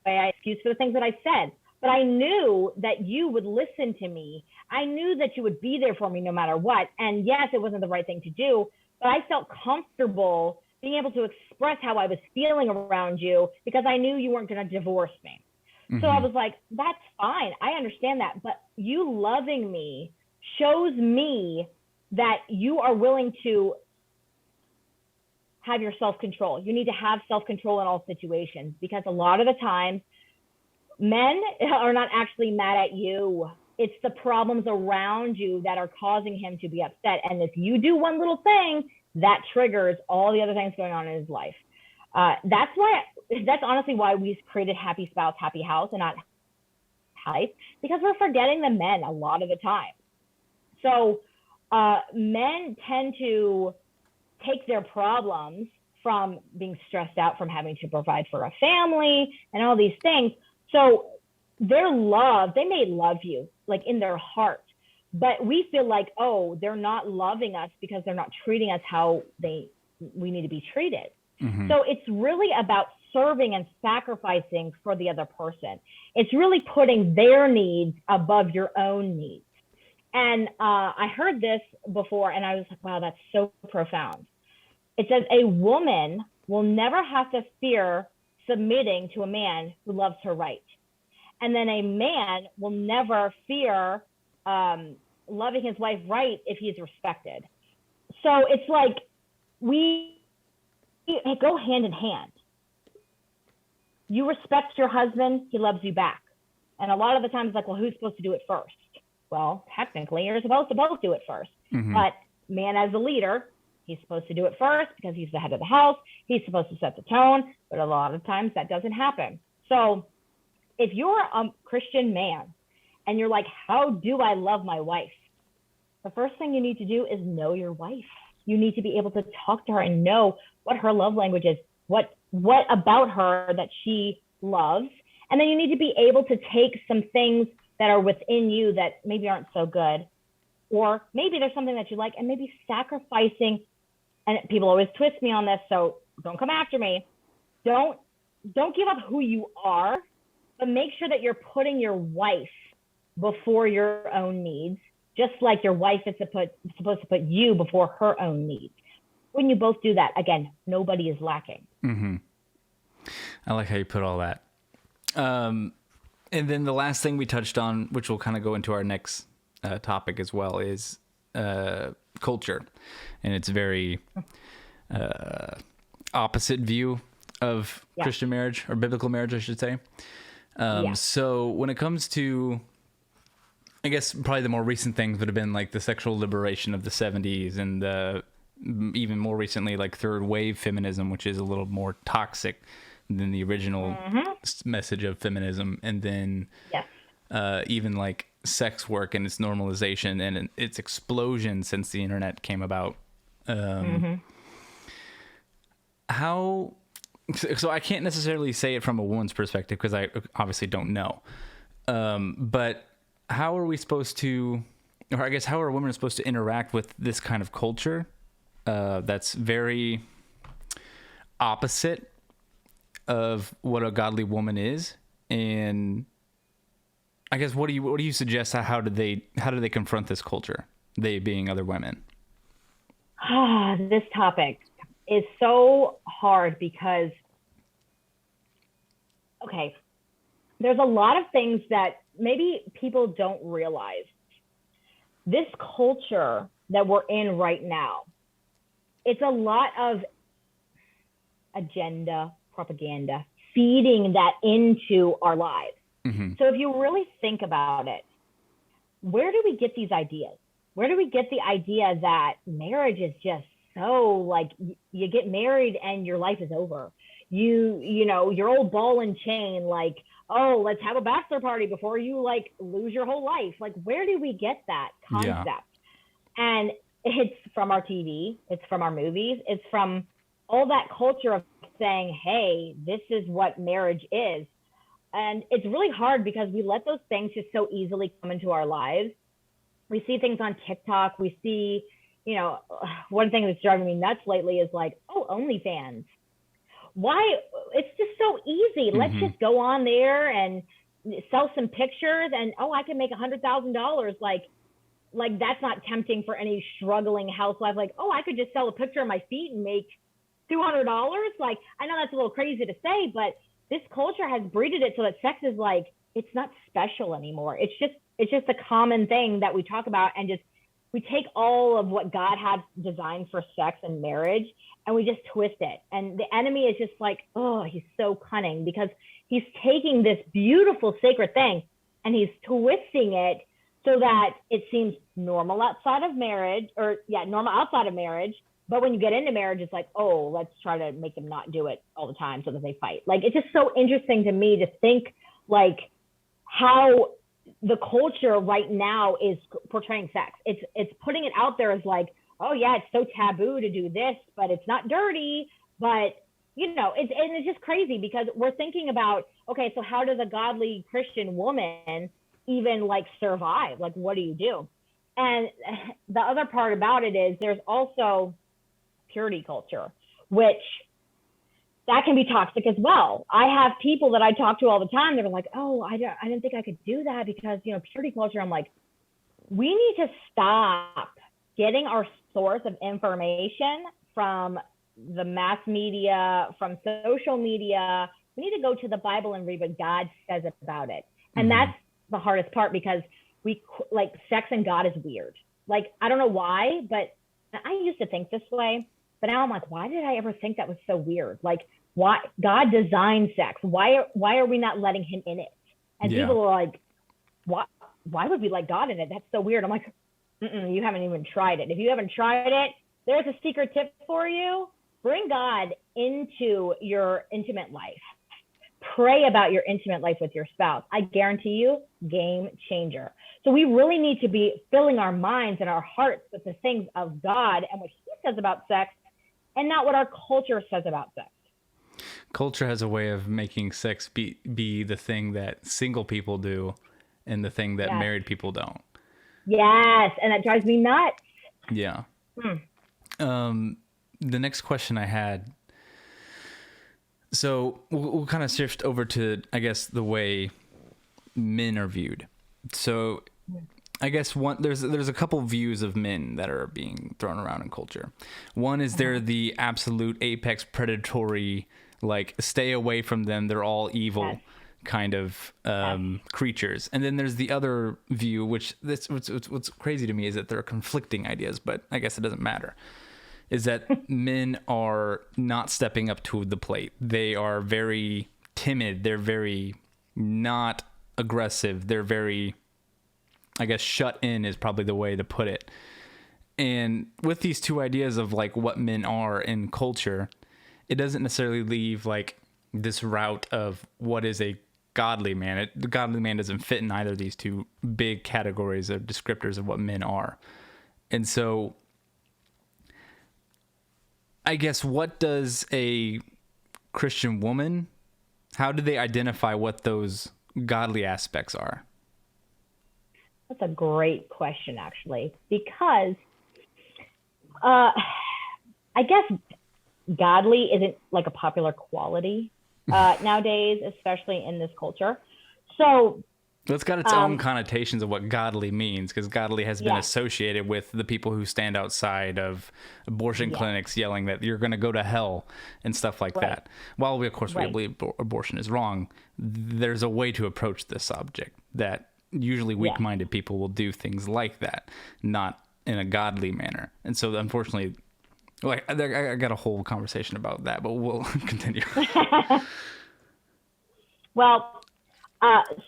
I excuse for the things that I said, but I knew that you would listen to me. I knew that you would be there for me no matter what. And yes, it wasn't the right thing to do, but I felt comfortable being able to express how I was feeling around you because I knew you weren't going to divorce me. So I was like, that's fine. I understand that. But you loving me shows me that you are willing to have your self-control. You need to have self-control in all situations, because a lot of the times men are not actually mad at you. It's the problems around you that are causing him to be upset. And if you do one little thing, that triggers all the other things going on in his life. That's honestly why we created Happy Spouse, Happy House and not Hype, because we're forgetting the men a lot of the time. So men tend to take their problems from being stressed out from having to provide for a family and all these things. So their love, they may love you like in their heart, but we feel like, oh, they're not loving us because they're not treating us how we need to be treated. So it's really about serving and sacrificing for the other person. It's really putting their needs above your own needs. And I heard this before and I was like, wow, that's so profound. It says a woman will never have to fear submitting to a man who loves her right. And then a man will never fear loving his wife right if he's respected. So it's like they go hand in hand. You respect your husband, he loves you back. And a lot of the times it's like, well, who's supposed to do it first? Well, technically, you're supposed to both do it first. But man, as a leader, he's supposed to do it first because he's the head of the house. He's supposed to set the tone. But a lot of times that doesn't happen. So if you're a Christian man and you're like, how do I love my wife? The first thing you need to do is know your wife. You need to be able to talk to her and know what her love language is, what about her that she loves. And then you need to be able to take some things that are within you that maybe aren't so good, or maybe there's something that you like, and maybe sacrificing. And people always twist me on this, so don't come after me. Don't give up who you are, but make sure that you're putting your wife before your own needs, just like your wife is supposed to put you before her own needs. When you both do that, again, nobody is lacking. I like how you put all that. And then the last thing we touched on, which will kind of go into our next topic as well, is culture. And it's very opposite view of Christian marriage, or biblical marriage, I should say. So when it comes to, I guess probably the more recent things would have been like the sexual liberation of the 70s and even more recently, like third wave feminism, which is a little more toxic than the original message of feminism. And then even like sex work and its normalization and its explosion since the internet came about. So I can't necessarily say it from a woman's perspective because I obviously don't know. But how are we supposed to, or I guess how are women supposed to interact with this kind of culture that's very opposite of what a godly woman is? And I guess what do you suggest? How do they confront this culture? They being other women. This topic is so hard because, okay, there's a lot of things that maybe people don't realize. This culture that we're in right now, it's a lot of agenda, propaganda, feeding that into our lives. So if you really think about it, where do we get these ideas? Where do we get the idea that marriage is just so like you get married and your life is over? You know, your old ball and chain, like, oh, let's have a bachelor party before you like lose your whole life. Like, where do we get that Yeah. concept? And it's from our TV, it's from our movies, it's from all that culture of saying, hey, this is what marriage is. And it's really hard because we let those things just so easily come into our lives. We see things on TikTok. We see, one thing that's driving me nuts lately is like, oh, OnlyFans. Why? It's just so easy. Let's just go on there and sell some pictures and, oh, I can make $100,000. Like that's not tempting for any struggling housewife. Like, oh, I could just sell a picture of my feet and make $200. Like, I know that's a little crazy to say, but this culture has breeded it so that sex is like, it's not special anymore. It's just a common thing that we talk about, and just we take all of what God had designed for sex and marriage and we just twist it. And the enemy is just like, oh, he's so cunning because he's taking this beautiful sacred thing and he's twisting it so that it seems normal outside of marriage, normal outside of marriage. But when you get into marriage, it's like, oh, let's try to make them not do it all the time so that they fight. Like, it's just so interesting to me to think like how the culture right now is portraying sex. It's putting it out there as like, oh yeah, it's so taboo to do this, but it's not dirty. But it's just crazy because we're thinking about, okay, so how does a godly Christian woman even like survive? Like, what do you do? And the other part about it is there's also purity culture, which that can be toxic as well. I have people that I talk to all the time that are like, oh, I didn't think I could do that because, purity culture. I'm like, we need to stop getting our source of information from the mass media, from social media. We need to go to the Bible and read what God says about it. And that's the hardest part because like sex and God is weird. Like, I don't know why, but I used to think this way, but now I'm like, why did I ever think that was so weird? Like, why God designed sex? Why are we not letting him in it? And people are like, why would we let God in it? That's so weird. I'm like, you haven't even tried it. If you haven't tried it, there's a secret tip for you. Bring God into your intimate life. Pray about your intimate life with your spouse. I guarantee you, game changer. So we really need to be filling our minds and our hearts with the things of God and what he says about sex, and not what our culture says about sex. Culture has a way of making sex be the thing that single people do and the thing that married people don't. Yes, and that drives me nuts. Yeah. The next question I had, so we'll kind of shift over to, I guess, the way men are viewed. So I guess there's a couple views of men that are being thrown around in culture. One is they're the absolute apex predatory, like, stay away from them, they're all evil kind of creatures. And then there's the other view, which what's crazy to me is that there are conflicting ideas, but I guess it doesn't matter, is that men are not stepping up to the plate. They are very timid. They're very not aggressive. They're very, I guess, shut in is probably the way to put it. And with these two ideas of like what men are in culture, it doesn't necessarily leave like this route of what is a godly man. The godly man doesn't fit in either of these two big categories of descriptors of what men are. And so I guess, what does a Christian woman, how do they identify what those godly aspects are? That's a great question, actually, because I guess godly isn't like a popular quality nowadays, especially in this culture. So it's got its own connotations of what godly means, because godly has been associated with the people who stand outside of abortion clinics yelling that you're going to go to hell and stuff like that. While we, of course, we believe abortion is wrong, there's a way to approach this subject that usually weak-minded people will do things like that, not in a godly manner. And so, unfortunately, like, I got a whole conversation about that, but we'll continue. Well,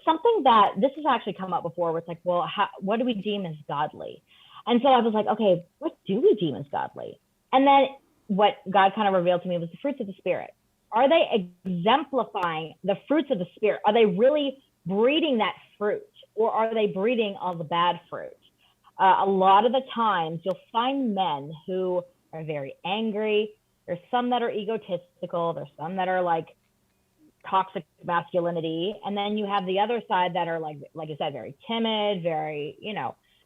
something that this has actually come up before, where it's like, well, what do we deem as godly? And so I was like, okay, what do we deem as godly? And then what God kind of revealed to me was the fruits of the Spirit. Are they exemplifying the fruits of the Spirit? Are they really breeding that fruit, or are they breeding all the bad fruit? A lot of the times you'll find men who are very angry. There's some that are egotistical. There's some that are like toxic masculinity. And then you have the other side that are like I said, very timid, very,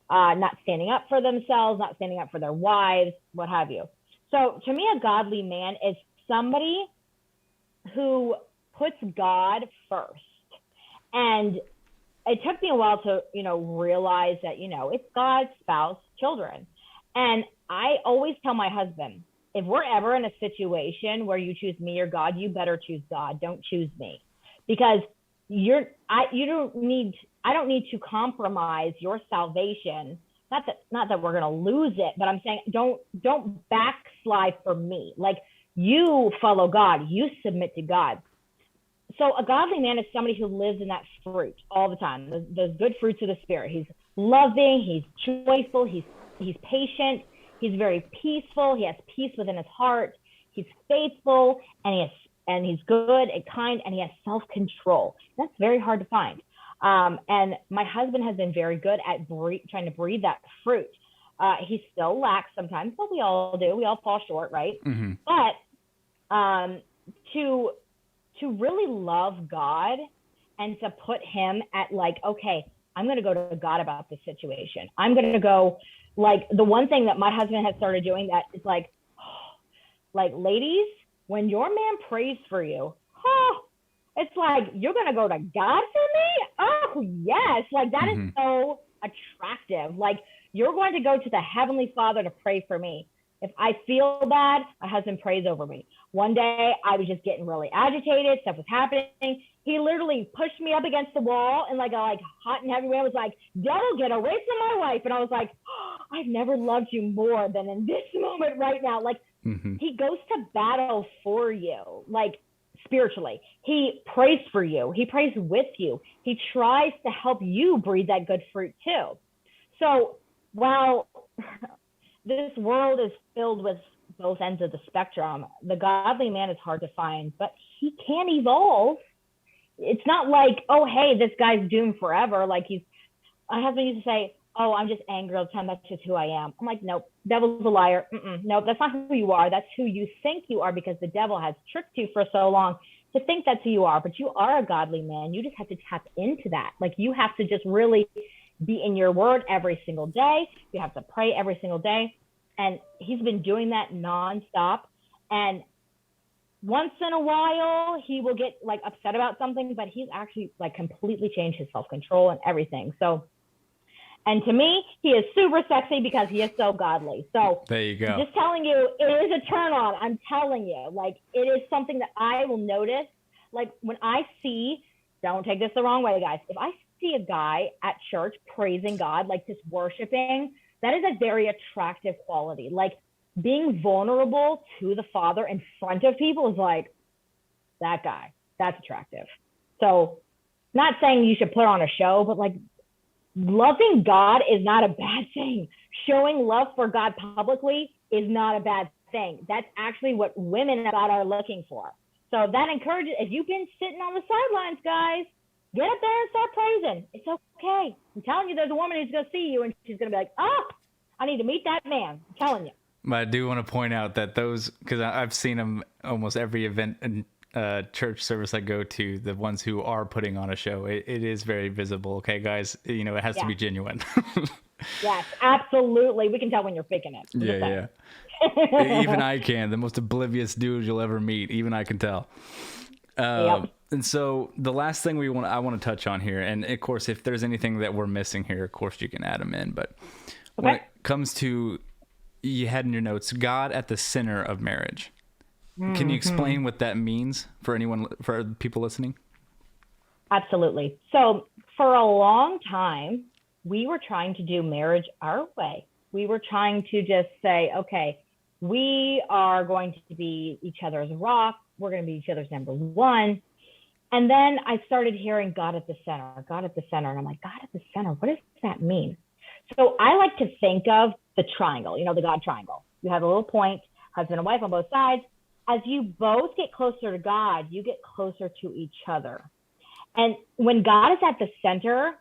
not standing up for themselves, not standing up for their wives, what have you. So to me, a godly man is somebody who puts God first. And it took me a while to, realize that, it's God, spouse, children. And I always tell my husband, if we're ever in a situation where you choose me or God, you better choose God. Don't choose me, because I don't need to compromise your salvation. Not that we're going to lose it, but I'm saying don't backslide for me. Like, you follow God, you submit to God. So a godly man is somebody who lives in that fruit all the time, those good fruits of the Spirit. He's loving, he's joyful, he's patient, he's very peaceful, he has peace within his heart, he's faithful, and he's good and kind, and he has self-control. That's very hard to find. And my husband has been very good at trying to breed that fruit. He still lacks sometimes, but we all do. We all fall short, right? Mm-hmm. But to really love God and to put him at like, okay, I'm going to go to God about this situation. I'm going to go, like, the one thing that my husband has started doing that is like, ladies, when your man prays for you, it's like, you're going to go to God for me? Oh, yes. Like, that is so attractive. Like, you're going to go to the Heavenly Father to pray for me. If I feel bad, my husband prays over me. One day I was just getting really agitated. Stuff was happening. He literally pushed me up against the wall, and like hot and heavy man was like, devil, get away from my wife. And I was like, I've never loved you more than in this moment right now. Like, he goes to battle for you, like, spiritually. He prays for you. He prays with you. He tries to help you breed that good fruit too. So while this world is filled with both ends of the spectrum, the godly man is hard to find, but he can evolve. It's not like, oh, hey, this guy's doomed forever. Like, my husband used to say, oh, I'm just angry all the time. That's just who I am. I'm like, nope, devil's a liar. No, that's not who you are. That's who you think you are, because the devil has tricked you for so long to think that's who you are. But you are a godly man. You just have to tap into that. Like, you have to just really be in your word every single day. You have to pray every single day. And he's been doing that nonstop. And once in a while, he will get like upset about something, but he's actually like completely changed his self-control and everything. So, and to me, he is super sexy because he is so godly. So there you go. Just telling you, it is a turn on. I'm telling you, like, it is something that I will notice. Like, when I see, don't take this the wrong way, guys. If I see a guy at church praising God, like just worshiping, that is a very attractive quality. Like, being vulnerable to the Father in front of people is like, that guy, that's attractive. So, not saying you should put on a show, but like, loving God is not a bad thing. Showing love for God publicly is not a bad thing. That's actually what women of God are looking for. So that encourages, if you've been sitting on the sidelines, guys, get up there and start praising. It's okay. I'm telling you, there's a woman who's going to see you and she's going to be like, oh, I need to meet that man. I'm telling you. But I do want to point out that those, because I've seen them almost every event and church service I go to, the ones who are putting on a show, it is very visible. Okay, guys, it has to be genuine. Yes, absolutely. We can tell when you're faking it. Yeah. Even I can. The most oblivious dude you'll ever meet. Even I can tell. Yep. And so the last thing I want to touch on here, and of course, if there's anything that we're missing here, of course you can add them in. But when it comes to, you had in your notes, God at the center of marriage. Can you explain what that means for people listening? Absolutely. So for a long time, we were trying to do marriage our way. We were trying to just say, okay, we are going to be each other's rock. We're going to be each other's number one. And then I started hearing God at the center, God at the center. And I'm like, God at the center, what does that mean? So I like to think of the triangle, the God triangle. You have a little point, husband and wife on both sides. as you both get closer to God, you get closer to each other. And when God is at the center,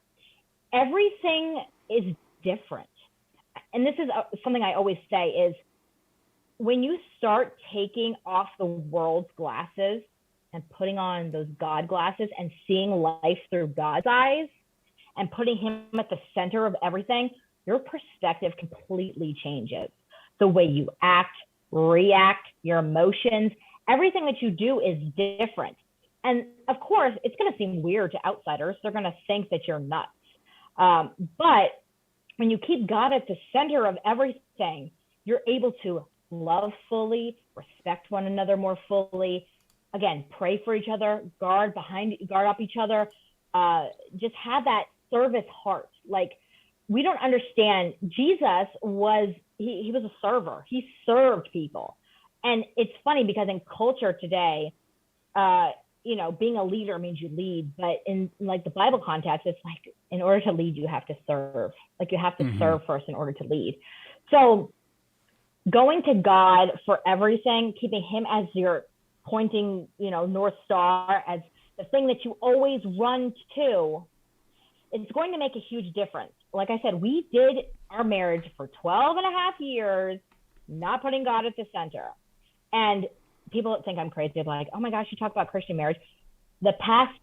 everything is different. And this is something I always say is when you start taking off the world's glasses and putting on those God glasses and seeing life through God's eyes and putting him at the center of everything, your perspective completely changes. The way you act, react, your emotions, everything that you do is different. And of course, it's going to seem weird to outsiders. They're going to think that you're nuts. But when you keep God at the center of everything, you're able to love fully, respect one another more fully. Again, pray for each other, guard up each other. Just have that service heart. Like, we don't understand. Jesus was, he was a server. He served people. And it's funny because in culture today, being a leader means you lead, but in like the Bible context, it's like, in order to lead, you have to serve. Like, you have to serve first in order to lead. So going to God for everything, keeping him as your pointing, North Star, as the thing that you always run to, it's going to make a huge difference. Like I said, we did our marriage for 12 and a half years, not putting God at the center. And people think I'm crazy. They're like, oh my gosh, you talk about Christian marriage. The past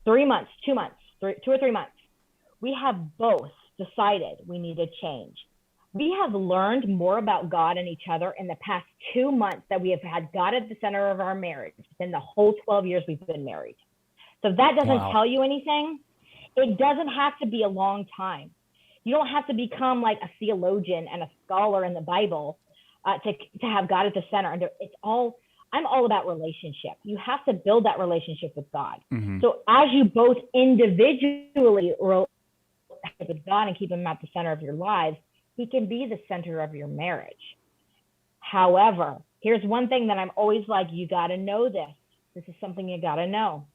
3 months, 2 or 3 months, we have both decided we need to change. We have learned more about God and each other in the past 2 months that we have had God at the center of our marriage than the whole 12 years we've been married. So if that doesn't tell you anything, it doesn't have to be a long time. You don't have to become like a theologian and a scholar in the Bible to have God at the center. And I'm all about relationship. You have to build that relationship with God. Mm-hmm. So as you both individually with God and keep him at the center of your lives, he can be the center of your marriage. However, here's one thing that I'm always like, you got to know this. This is something you got to know.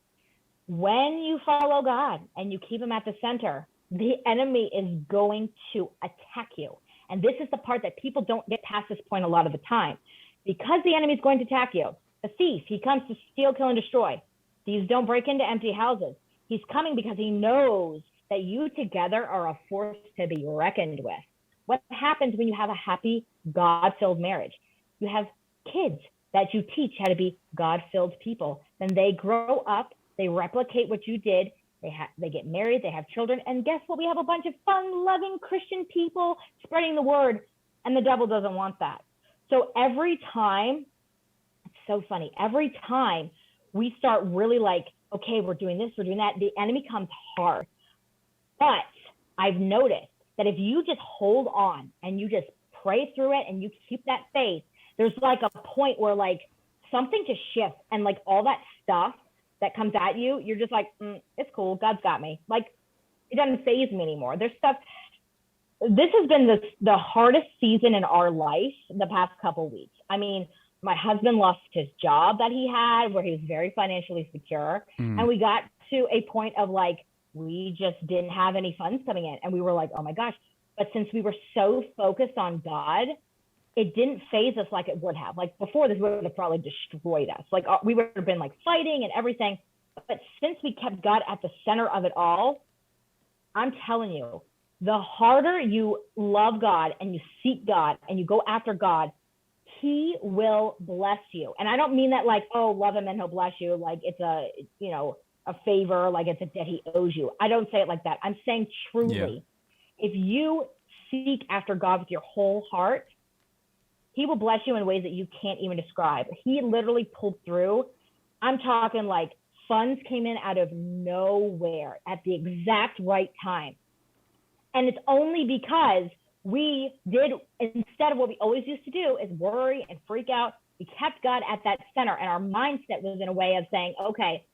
When you follow God and you keep him at the center, the enemy is going to attack you. And this is the part that people don't get past this point a lot of the time. Because the enemy is going to attack you. The thief, he comes to steal, kill, and destroy. Thieves don't break into empty houses. He's coming because he knows that you together are a force to be reckoned with. What happens when you have a happy, God-filled marriage? You have kids that you teach how to be God-filled people. Then they grow up, they replicate what you did, they get married, they have children, and guess what? We have a bunch of fun-loving Christian people spreading the word, and the devil doesn't want that. So every time, it's so funny, every time we start really like, okay, we're doing this, we're doing that, the enemy comes hard. But I've noticed that if you just hold on and you just pray through it and you keep that faith, there's like a point where like something just shifts and like all that stuff that comes at you, you're just like, it's cool, God's got me. Like, it doesn't faze me anymore. There's stuff. This has been the hardest season in our life the past couple of weeks. I mean, my husband lost his job that he had where he was very financially secure. And we got to a point of like, we just didn't have any funds coming in. And we were like, oh my gosh. But since we were so focused on God, it didn't faze us like it would have. Like before this would have probably destroyed us. Like we would have been like fighting and everything. But since we kept God at the center of it all, I'm telling you, the harder you love God and you seek God and you go after God, he will bless you. And I don't mean that like, oh, love him and he'll bless you. Like it's a favor, like it's a debt he owes you. I don't say it like that. I'm saying truly, if you seek after God with your whole heart, he will bless you in ways that you can't even describe. He literally pulled through. I'm talking like funds came in out of nowhere at the exact right time. And it's only because we did, instead of what we always used to do is worry and freak out, we kept God at that center. And our mindset was in a way of saying, okay,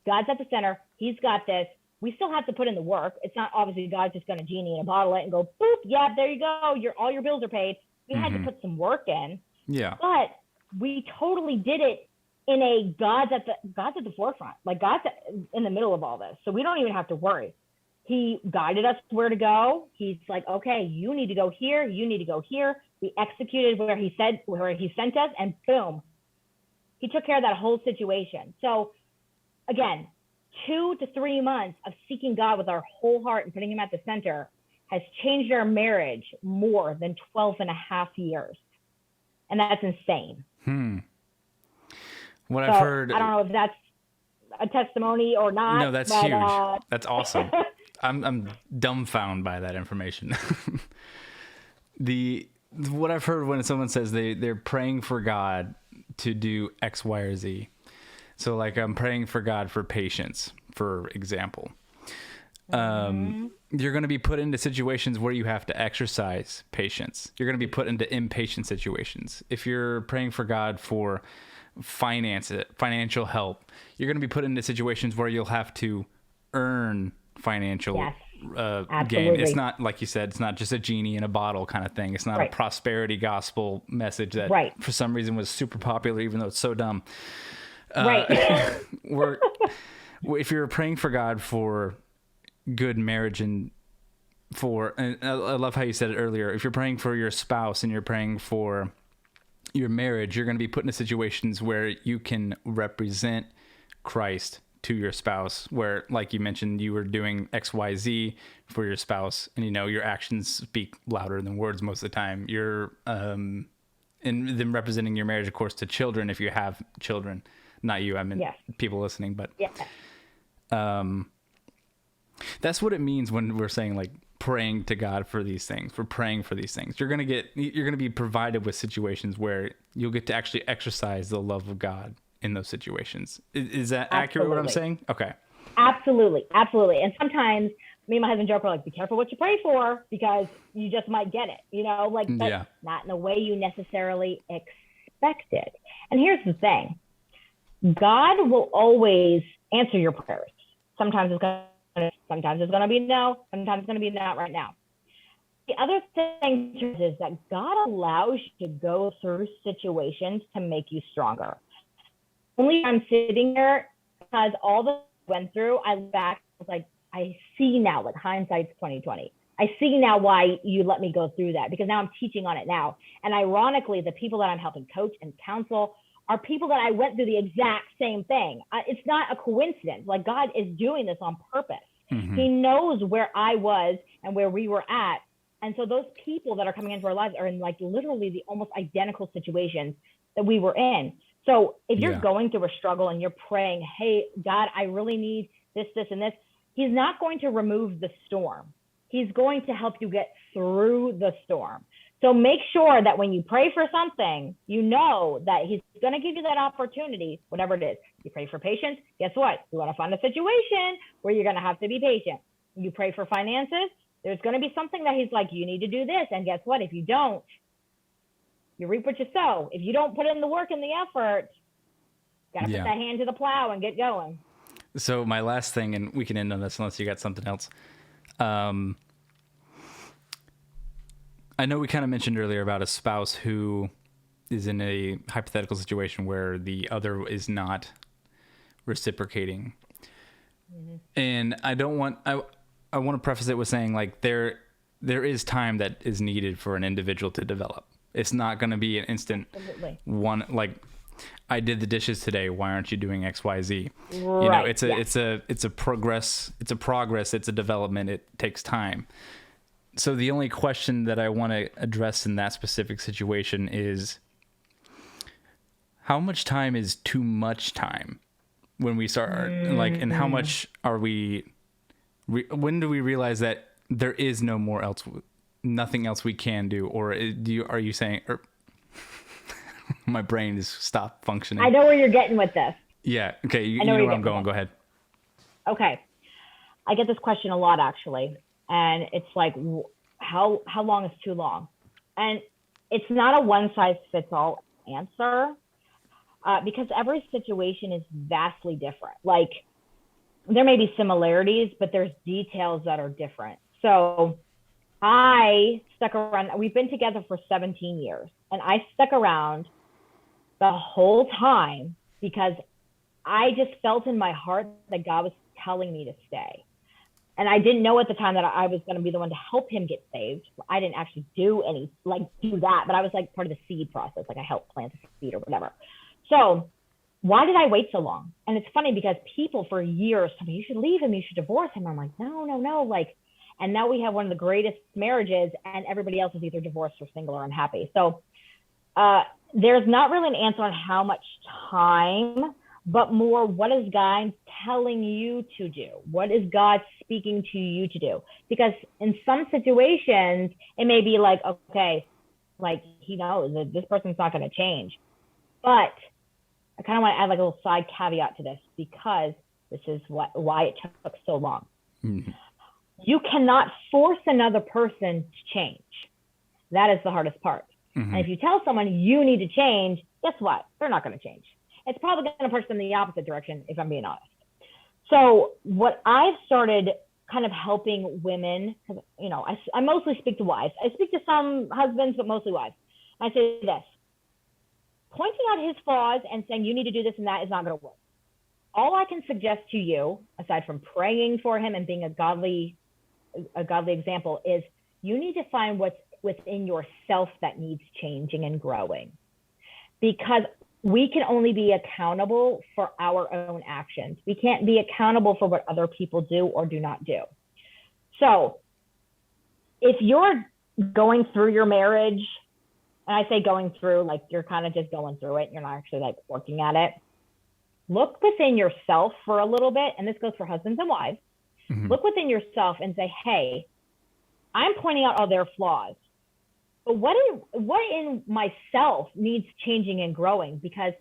God's at the center. He's got this. We still have to put in the work. It's not obviously God's just going to genie in a bottle it and go, boop, yeah, there you go. All your bills are paid. We had to put some work in. Yeah. But we totally did it in a God's at the forefront. Like God's in the middle of all this. So we don't even have to worry. He guided us where to go. He's like, okay, you need to go here. You need to go here. We executed where he sent us, and boom, He took care of that whole situation. So again, 2 to 3 months of seeking God with our whole heart and putting him at the center has changed our marriage more than 12 and a half years. And that's insane. What I've heard, I don't know if that's a testimony or not. No, that's huge. That's awesome. I'm dumbfounded by that information. What I've heard when someone says they're praying for God to do X, Y, or Z. So like I'm praying for God for patience, for example. You're going to be put into situations where you have to exercise patience. You're going to be put into impatient situations. If you're praying for God for financial help, you're going to be put into situations where you'll have to earn financial gain. It's not, like you said, it's not just a genie in a bottle kind of thing. It's not a prosperity gospel message that for some reason was super popular, even though it's so dumb. If you're praying for God for good marriage and I love how you said it earlier, if you're praying for your spouse and you're praying for your marriage, you're going to be put into situations where you can represent Christ to your spouse, where, like you mentioned, you were doing XYZ for your spouse, and your actions speak louder than words most of the time. You're and then representing your marriage, of course, to children, if you have children. Not you, I mean people listening, but that's what it means when we're saying like praying to God for these things. We're praying for these things. You're going to be provided with situations where you'll get to actually exercise the love of God in those situations. Is that accurate what I'm saying? Okay. Absolutely. And sometimes me and my husband joke, we're like, be careful what you pray for, because you just might get it, not in the way you necessarily expected. And here's the thing. God will always answer your prayers. Sometimes it's going to be no, sometimes it's going to be not right now. The other thing is that God allows you to go through situations to make you stronger. Only I'm sitting there because all that I went through, I look back, I was like, I see now, like hindsight's 2020. I see now why you let me go through that, because now I'm teaching on it now. And ironically, the people that I'm helping coach and counsel are people that I went through the exact same thing. It's not a coincidence. Like, God is doing this on purpose. Mm-hmm. He knows where I was and where we were at. And so those people that are coming into our lives are in like literally the almost identical situations that we were in. So if you're going through a struggle and you're praying, hey, God, I really need this, and this, he's not going to remove the storm. He's going to help you get through the storm. So make sure that when you pray for something, you know that he's going to give you that opportunity, whatever it is. You pray for patience. Guess what? You want to find a situation where you're going to have to be patient. You pray for finances. There's going to be something that he's like, you need to do this. And guess what? If you don't, you reap what you sow. If you don't put in the work and the effort, got to put that hand to the plow and get going. So my last thing, and we can end on this unless you got something else. I know we kind of mentioned earlier about a spouse who is in a hypothetical situation where the other is not reciprocating. Mm-hmm. And I want to preface it with saying, like, there is time that is needed for an individual to develop. It's not going to be an instant one, like, I did the dishes today, why aren't you doing X, Y, Z? Right. It's a progress, it's a development, it takes time. So the only question that I want to address in that specific situation is, how much time is too much time when we start, and how much are we, when do we realize that there is nothing else we can do? Or are you saying, my brain has stopped functioning? I know where you're getting with this. Yeah. Okay. You know where I'm going. Go ahead. Okay. I get this question a lot, actually. And it's like, how long is too long? And it's not a one size fits all answer, because every situation is vastly different. Like, there may be similarities, but there's details that are different. So I stuck around. We've been together for 17 years, and I stuck around the whole time because I just felt in my heart that God was telling me to stay. And I didn't know at the time that I was going to be the one to help him get saved. I didn't actually do that, but I was like part of the seed process. Like, I helped plant the seed or whatever. So why did I wait so long? And it's funny because people for years told me, you should leave him, you should divorce him. I'm like, no. Like, and now we have one of the greatest marriages, and everybody else is either divorced or single or unhappy. So there's not really an answer on how much time, but more, what is God telling you to do? What is God speaking to you to do? Because in some situations, it may be like, okay, like he knows that this person's not going to change. But I kind of want to add like a little side caveat to this, because this is why it took so long. Mm-hmm. You cannot force another person to change. That is the hardest part. Mm-hmm. And if you tell someone you need to change, guess what? They're not going to change. It's probably going to push them in the opposite direction, if I'm being honest. So what I've started kind of helping women, because, you know, I mostly speak to wives. I speak to some husbands, but mostly wives. I say this: pointing out his flaws and saying you need to do this and that is not going to work. All I can suggest to you, aside from praying for him and being a godly example, is you need to find what's within yourself that needs changing and growing. Because we can only be accountable for our own actions. We can't be accountable for what other people do or do not do. So if you're going through your marriage, and I say going through, like you're kind of just going through it, you're not actually like working at it, look within yourself for a little bit. And this goes for husbands and wives. Mm-hmm. Look within yourself and say, hey, I'm pointing out all their flaws, but what in myself needs changing and growing? Because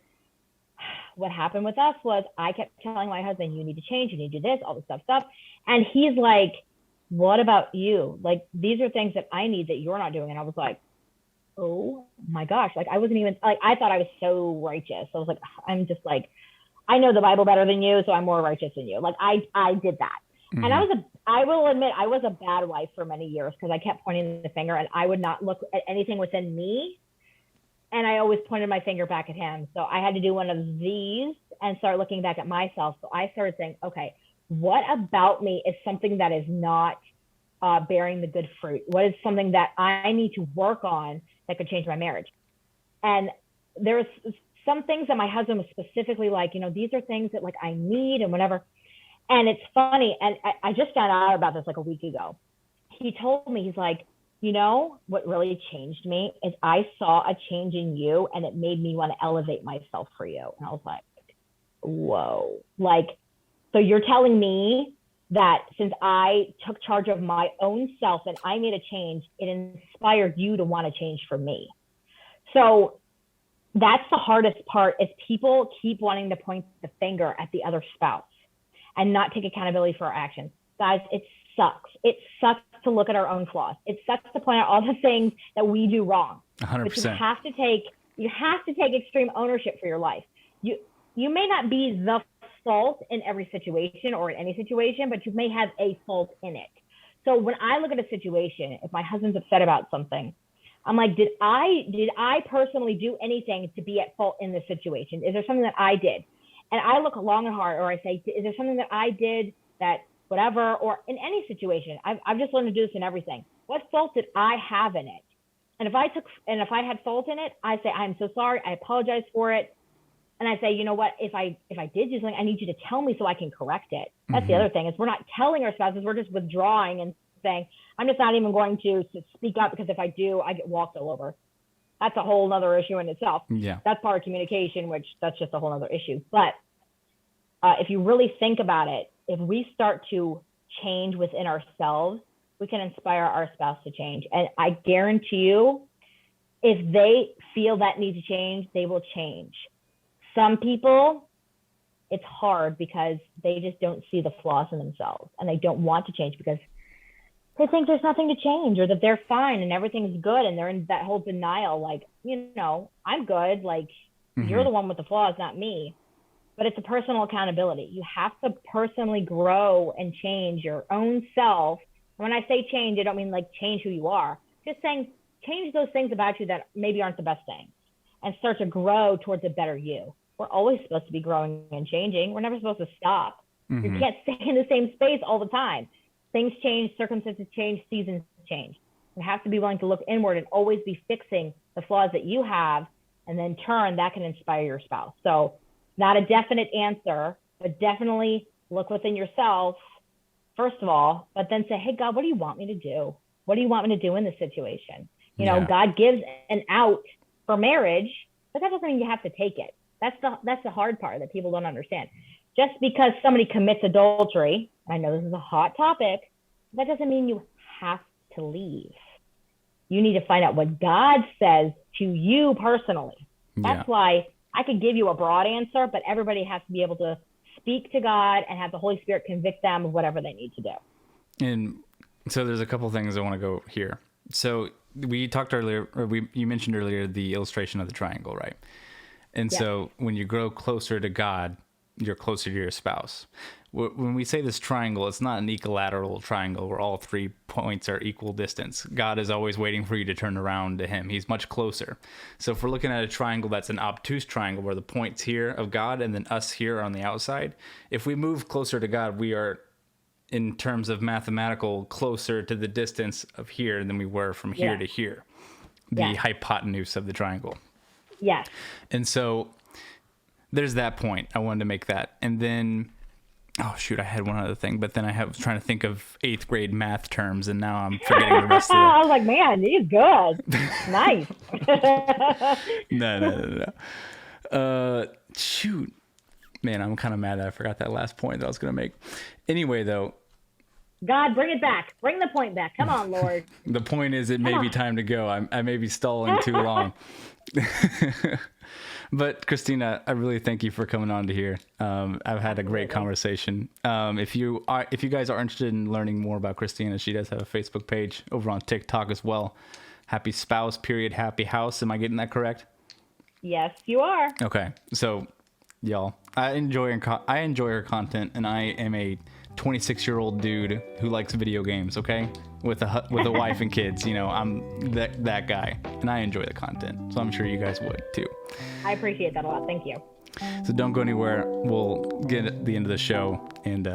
what happened with us was I kept telling my husband, you need to change, you need to do this, all this stuff. And he's like, what about you? Like, these are things that I need that you're not doing. And I was like, oh my gosh. Like, I wasn't even, like, I thought I was so righteous. I was like, I'm just like, I know the Bible better than you, so I'm more righteous than you. Like, I did that. Mm-hmm. And I will admit, I was a bad wife for many years because I kept pointing the finger and I would not look at anything within me. And I always pointed my finger back at him. So I had to do one of these and start looking back at myself. So I started saying, okay, what about me is something that is not bearing the good fruit? What is something that I need to work on that could change my marriage? And there's some things that my husband was specifically like, you know, these are things that like I need and whatever. And it's funny. And I just found out about this like a week ago. He told me, he's like, you know, what really changed me is I saw a change in you and it made me want to elevate myself for you. And I was like, whoa, like, so you're telling me that since I took charge of my own self and I made a change, it inspired you to want to change for me. So that's the hardest part, is people keep wanting to point the finger at the other spouse and not take accountability for our actions. Guys, it sucks. It sucks to look at our own flaws. It sucks to point out all the things that we do wrong. 100%. But you have to take extreme ownership for your life. You may not be the fault in every situation or in any situation, but you may have a fault in it. So when I look at a situation, if my husband's upset about something, I'm like, did I personally do anything to be at fault in this situation? Is there something that I did? And I look long and hard, or I say, is there something that I did that whatever, or in any situation? I've just learned to do this in everything. What fault did I have in it? And if I had fault in it, I say, I'm so sorry. I apologize for it. And I say, you know what, if I did do something, I need you to tell me so I can correct it. That's the other thing, is we're not telling our spouses, we're just withdrawing and saying, I'm just not even going to speak up, because if I do, I get walked all over. That's a whole other issue in itself. Yeah. That's part of communication, which that's just a whole other issue. But if you really think about it, if we start to change within ourselves, we can inspire our spouse to change. And I guarantee you, if they feel that need to change, they will change. Some people, it's hard because they just don't see the flaws in themselves and they don't want to change because they think there's nothing to change, or that they're fine and everything's good, and they're in that whole denial, like, you know, I'm good, like, you're the one with the flaws, not me. But it's a personal accountability. You have to personally grow and change your own self. When I say change, I don't mean like change who you are. Just saying change those things about you that maybe aren't the best things, and start to grow towards a better you. We're always supposed to be growing and changing. We're never supposed to stop. You can't stay in the same space all the time. Things change, circumstances change, seasons change. You have to be willing to look inward and always be fixing the flaws that you have, and then that can inspire your spouse. So not a definite answer, but definitely look within yourself, first of all, but then say, hey, God, what do you want me to do? What do you want me to do in this situation? You know, God gives an out for marriage, but that doesn't mean you have to take it. That's the hard part that people don't understand. Just because somebody commits adultery, I know this is a hot topic, that doesn't mean you have to leave. You need to find out what God says to you personally. That's why I could give you a broad answer, but everybody has to be able to speak to God and have the Holy Spirit convict them of whatever they need to do. And so there's a couple things I want to go here. So we talked earlier, or you mentioned earlier the illustration of the triangle, right? And so when you grow closer to God, you're closer to your spouse. When we say this triangle, it's not an equilateral triangle where all 3 points are equal distance. God is always waiting for you to turn around to him. He's much closer. So if we're looking at a triangle that's an obtuse triangle where the points here of God and then us here are on the outside, if we move closer to God, we are, in terms of mathematical, closer to the distance of here than we were from here to here, the hypotenuse of the triangle. Yes. And so there's that point. I wanted to make that. And then, oh shoot, I had one other thing, but then I was trying to think of 8th grade math terms, and now I'm forgetting the rest of it. I was like, man, he's good. Nice. No. Shoot. Man, I'm kind of mad that I forgot that last point that I was going to make. Anyway, though. God, bring it back. Bring the point back. Come on, Lord. The point is, it may be time to go. I may be stalling too long. But Christina, I really thank you for coming on to here. I've had a great conversation. If you guys are interested in learning more about Christina, she does have a Facebook page, over on TikTok as well. Happy Spouse, Happy House. Am I getting that correct? Yes, you are. Okay. So, y'all, I enjoy her content, and I am a 26-year-old dude who likes video games, okay? With a wife and kids, you know, I'm that guy, and I enjoy the content, so I'm sure you guys would too. I appreciate that a lot. Thank you. So don't go anywhere. We'll get at the end of the show, and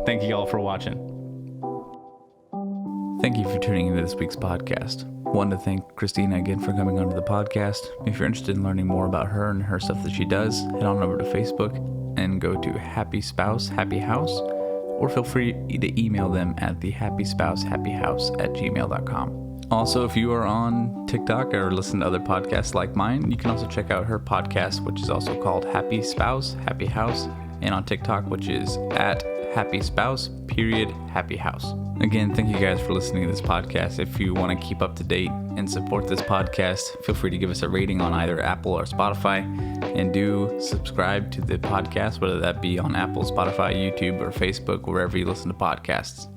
thank you all for watching. Thank you for tuning into this week's podcast. Wanted to thank Christina again for coming onto the podcast. If you're interested in learning more about her and her stuff that she does, head on over to Facebook and go to Happy Spouse, Happy House, or feel free to email them at thehappyspousehappyhouse@gmail.com. Also, if you are on TikTok or listen to other podcasts like mine, you can also check out her podcast, which is also called Happy Spouse, Happy House, and on TikTok, which is at Happy Spouse, Happy House. Again, thank you guys for listening to this podcast. If you want to keep up to date and support this podcast, feel free to give us a rating on either Apple or Spotify, and do subscribe to the podcast, whether that be on Apple, Spotify, YouTube, or Facebook, wherever you listen to podcasts.